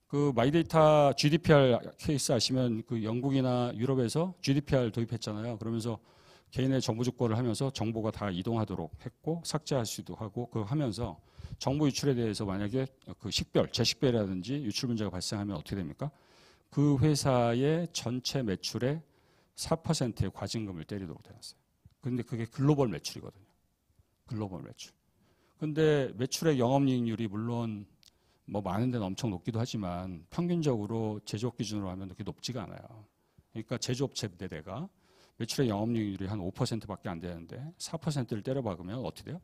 그 마이데이터 GDPR 케이스 아시면 그 영국이나 유럽에서 GDPR 도입했잖아요. 그러면서 개인의 정보 주권을 하면서 정보가 다 이동하도록 했고 삭제할 수도 하고 그거 하면서 정보 유출에 대해서 만약에 그 재식별이라든지 유출 문제가 발생하면 어떻게 됩니까? 그 회사의 전체 매출의 4%의 과징금을 때리도록 되었어요. 그런데 그게 글로벌 매출이거든요. 글로벌 매출. 근데 매출의 영업이익률이 물론 뭐 많은 데는 엄청 높기도 하지만 평균적으로 제조업 기준으로 하면 그렇게 높지가 않아요. 그러니까 제조업체 내가 매출의 영업이익률이 한 5%밖에 안 되는데 4%를 때려 박으면 어떻게 돼요?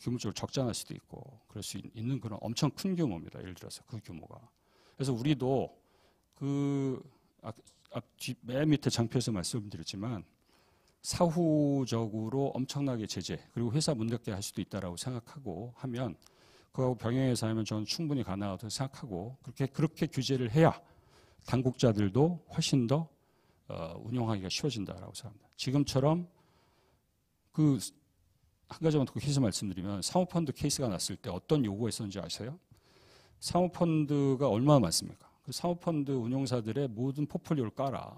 규모적으로 적자날 수도 있고 그럴 수 있는 그런 엄청 큰 규모입니다. 예를 들어서 그 규모가. 그래서 우리도 맨 밑에 장표에서 말씀드렸지만 사후적으로 엄청나게 제재 그리고 회사 문 닫게 할 수도 있다라고 생각하고 하면 그거하고 병행해서 하면 저는 충분히 가능하다고 생각하고 그렇게 규제를 해야 당국자들도 훨씬 더 운영하기가 쉬워진다라고 생각합니다. 지금처럼 한 가지만 더 계속 말씀드리면 사모펀드 케이스가 났을 때 어떤 요구가 있었는지 아세요? 사모펀드가 얼마나 많습니까? 그 사모펀드 운용사들의 모든 포폴리오를 깔아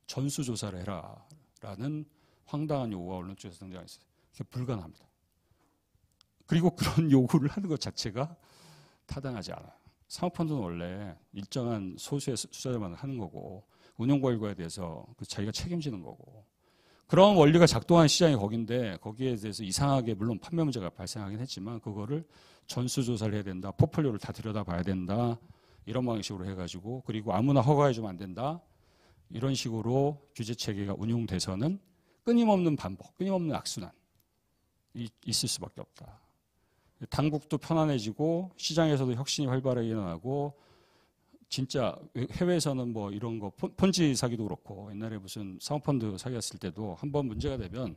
전수조사를 해라 라는 황당한 요구가 언론 쪽에서 등장했어요. 그게 불가능합니다. 그리고 그런 요구를 하는 것 자체가 타당하지 않아요. 사모펀드는 원래 일정한 소수의 투자자만 하는 거고 운용 결과에 대해서 자기가 책임지는 거고 그런 원리가 작동하는 시장이 거긴데 거기에 대해서 이상하게 물론 판매 문제가 발생하긴 했지만 그거를 전수조사를 해야 된다. 포폴리오를 다 들여다봐야 된다. 이런 방식으로 해가지고 그리고 아무나 허가해주면 안 된다. 이런 식으로 규제 체계가 운용돼서는 끊임없는 반복, 끊임없는 악순환이 있을 수밖에 없다. 당국도 편안해지고 시장에서도 혁신이 활발하게 일어나고 진짜 해외에서는 뭐 이런 거 폰지 사기도 그렇고 옛날에 무슨 사모펀드 사기했을 때도 한번 문제가 되면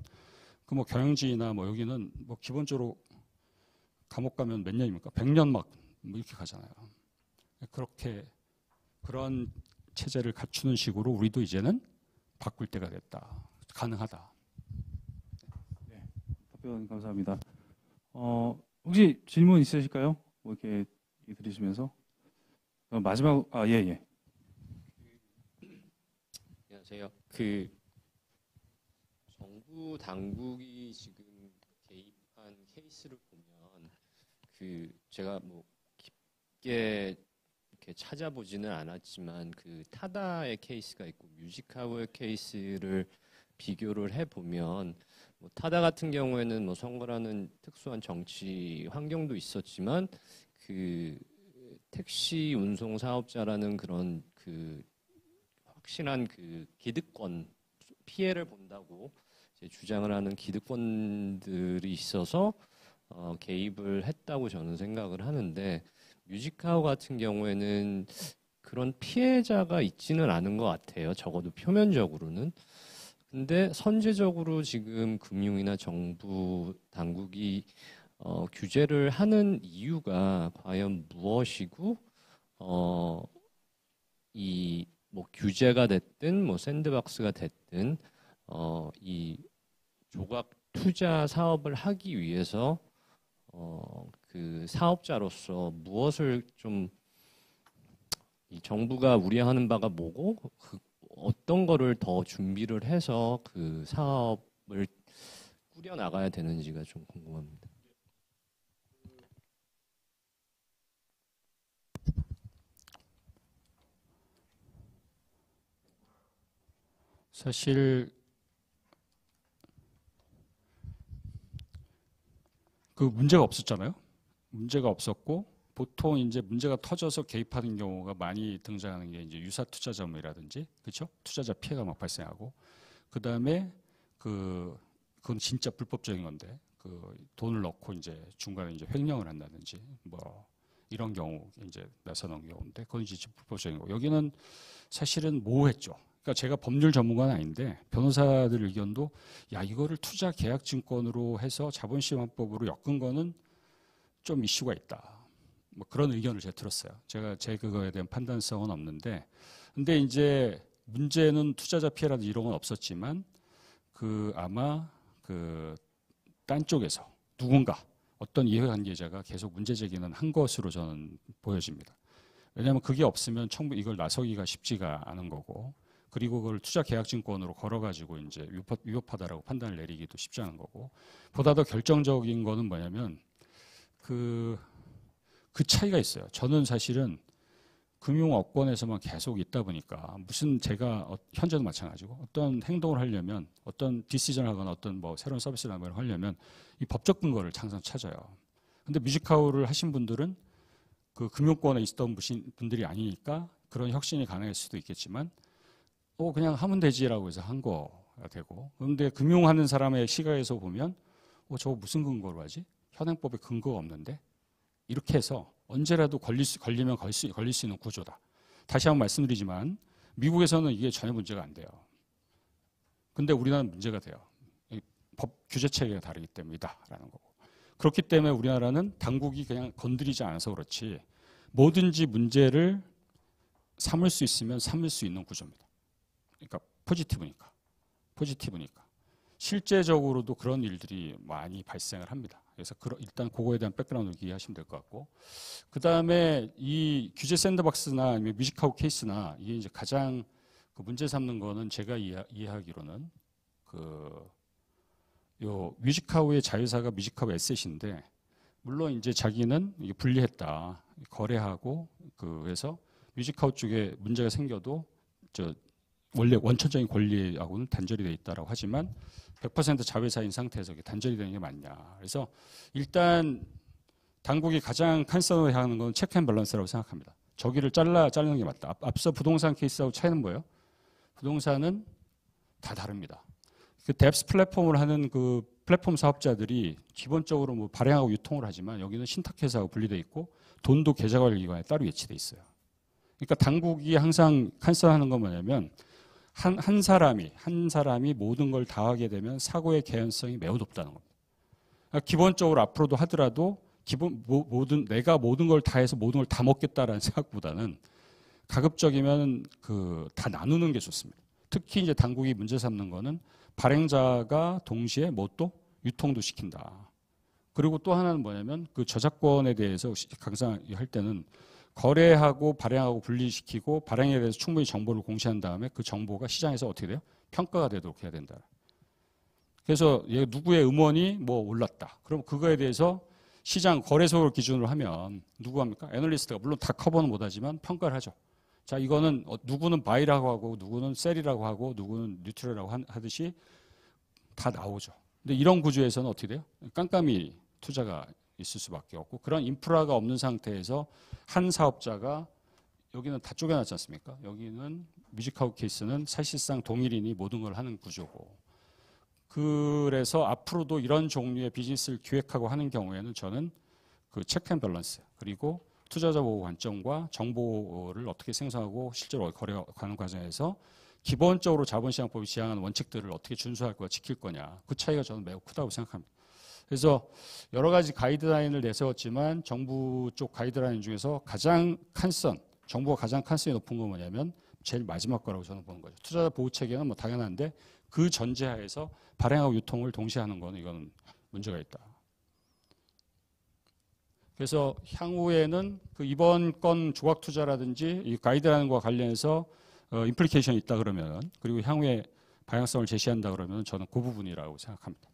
그 뭐 경영진이나 뭐 여기는 뭐 기본적으로 감옥 가면 몇 년입니까? 100년 막 뭐 이렇게 가잖아요. 그렇게 그런 체제를 갖추는 식으로 우리도 이제는 바꿀 때가 됐다. 가능하다. 답변 감사합니다. 혹시 질문 있으실까요? 뭐 이렇게 들으시면서 마지막 예. 안녕하세요. 정부 당국이 지금 개입한 케이스를 보면 제가 뭐 깊게 이렇게 찾아보지는 않았지만 타다의 케이스가 있고 뮤직하우의 케이스를 비교를 해 보면 뭐 타다 같은 경우에는 뭐 선거라는 특수한 정치 환경도 있었지만 택시 운송 사업자라는 그런 확실한 기득권 피해를 본다고 이제 주장을 하는 기득권들이 있어서 개입을 했다고 저는 생각을 하는데 뮤직하우 같은 경우에는 그런 피해자가 있지는 않은 것 같아요. 적어도 표면적으로는. 근데 선제적으로 지금 금융이나 정부 당국이 규제를 하는 이유가 과연 무엇이고 이 뭐 규제가 됐든 뭐 샌드박스가 됐든 이 조각 투자 사업을 하기 위해서 사업자로서 무엇을 좀 이 정부가 우려하는 바가 뭐고 어떤 거를 더 준비를 해서 사업을 꾸려 나가야 되는지가 좀 궁금합니다. 사실 문제가 없었잖아요. 문제가 없었고 보통 이제 문제가 터져서 개입하는 경우가 많이 등장하는 게 이제 유사 투자자금이라든지 그렇죠? 투자자 피해가 막 발생하고 그다음에 그건 진짜 불법적인 건데 돈을 넣고 이제 중간에 이제 횡령을 한다든지 뭐 이런 경우 이제 나서는 경우인데 그건 이제 불법적인 거. 여기는 사실은 모호했죠. 그러니까 제가 법률 전문가는 아닌데 변호사들 의견도 야 이거를 투자 계약 증권으로 해서 자본시장법으로 엮은 거는 좀 이슈가 있다. 뭐 그런 의견을 제가 들었어요. 제 그거에 대한 판단성은 없는데 근데 이제 문제는 투자자 피해라든지 이런 건 없었지만 아마 딴 쪽에서 누군가 어떤 이해관계자가 계속 문제 제기는 한 것으로 저는 보여집니다. 왜냐하면 그게 없으면 이걸 나서기가 쉽지가 않은 거고 그리고 그걸 투자계약증권으로 걸어가지고 이제 위법하다라고 판단을 내리기도 쉽지 않은 거고 보다 더 결정적인 거는 뭐냐면 그 차이가 있어요. 저는 사실은 금융업권에서만 계속 있다 보니까 무슨 제가 현재도 마찬가지고 어떤 행동을 하려면 어떤 디시전을 하거나 어떤 뭐 새로운 서비스를 하려면 이 법적 근거를 항상 찾아요. 근데 뮤직하우를 하신 분들은 금융권에 있었던 분들이 아니니까 그런 혁신이 가능할 수도 있겠지만 그냥 하면 되지라고 해서 한 거가 되고 그런데 금융하는 사람의 시각에서 보면 저거 무슨 근거로 하지? 현행법에 근거가 없는데 이렇게 해서 언제라도 걸릴 수 있는 구조다. 다시 한번 말씀드리지만 미국에서는 이게 전혀 문제가 안 돼요. 근데 우리나라는 문제가 돼요. 법 규제 체계가 다르기 때문이다라는 거고. 그렇기 때문에 우리나라는 당국이 그냥 건드리지 않아서 그렇지 뭐든지 문제를 삼을 수 있으면 삼을 수 있는 구조입니다. 그러니까 포지티브니까. 실제적으로도 그런 일들이 많이 발생을 합니다. 그래서 일단 그거에 대한 백그라운드를 이해하시면 될 것 같고 그 다음에 이 규제 샌드박스나 아니면 뮤직하우 케이스나 이게 이제 가장 문제 삼는 거는 제가 이해하기로는 요 뮤직하우의 자회사가 뮤직하우 에셋인데 물론 이제 자기는 이게 불리했다 거래하고 그래서 뮤직하우 쪽에 문제가 생겨도 원래 원천적인 권리하고는 단절이 돼 있다라고 하지만 100% 자회사인 상태에서 단절이 되는 게 맞냐. 그래서 일단 당국이 가장 컨서너에 하는 건 체크 앤 밸런스라고 생각합니다. 저기를 자르는 게 맞다. 앞서 부동산 케이스하고 차이는 뭐예요? 부동산은 다 다릅니다. 그 뎁스 플랫폼을 하는 그 플랫폼 사업자들이 기본적으로 뭐 발행하고 유통을 하지만 여기는 신탁회사하고 분리돼 있고 돈도 계좌관리기관에 따로 위치돼 있어요. 그러니까 당국이 항상 컨설하는 건 뭐냐면 한 사람이 모든 걸 다 하게 되면 사고의 개연성이 매우 높다는 겁니다. 그러니까 기본적으로 앞으로도 하더라도 내가 모든 걸 다 해서 모든 걸 다 먹겠다라는 생각보다는 가급적이면 다 나누는 게 좋습니다. 특히 이제 당국이 문제 삼는 거는 발행자가 동시에 또 유통도 시킨다. 그리고 또 하나는 뭐냐면 그 저작권에 대해서 강사할 때는 거래하고 발행하고 분리시키고 발행에 대해서 충분히 정보를 공시한 다음에 그 정보가 시장에서 어떻게 돼요? 평가가 되도록 해야 된다. 그래서 누구의 음원이 뭐 올랐다. 그럼 그거에 대해서 시장 거래소를 기준으로 하면 누구 합니까? 애널리스트가 물론 다 커버는 못하지만 평가를 하죠. 자, 이거는 누구는 바이라고 하고 누구는 셀이라고 하고 누구는 뉴트럴이라고 하듯이 다 나오죠. 근데 이런 구조에서는 어떻게 돼요? 깜깜이 투자가 있을 수밖에 없고 그런 인프라가 없는 상태에서 한 사업자가 여기는 다 쪼개놨지 않습니까? 여기는 뮤직하우스 케이스는 사실상 동일인이 모든 걸 하는 구조고 그래서 앞으로도 이런 종류의 비즈니스를 기획하고 하는 경우에는 저는 그 체크 앤 밸런스 그리고 투자자 보호 관점과 정보를 어떻게 생성하고 실제로 거래하는 과정에서 기본적으로 자본시장법이 지향하는 원칙들을 어떻게 준수할 거냐 지킬 거냐 그 차이가 저는 매우 크다고 생각합니다. 그래서 여러 가지 가이드라인을 내세웠지만 정부 쪽 가이드라인 중에서 정부가 가장 칸선이 높은 건 뭐냐면 제일 마지막 거라고 저는 보는 거죠. 투자자 보호 체계는 뭐 당연한데 그 전제하에서 발행하고 유통을 동시에 하는 거는 이건 문제가 있다. 그래서 향후에는 그 이번 건 조각 투자라든지 이 가이드라인과 관련해서 임플리케이션이 있다 그러면 그리고 향후에 방향성을 제시한다 그러면 저는 그 부분이라고 생각합니다.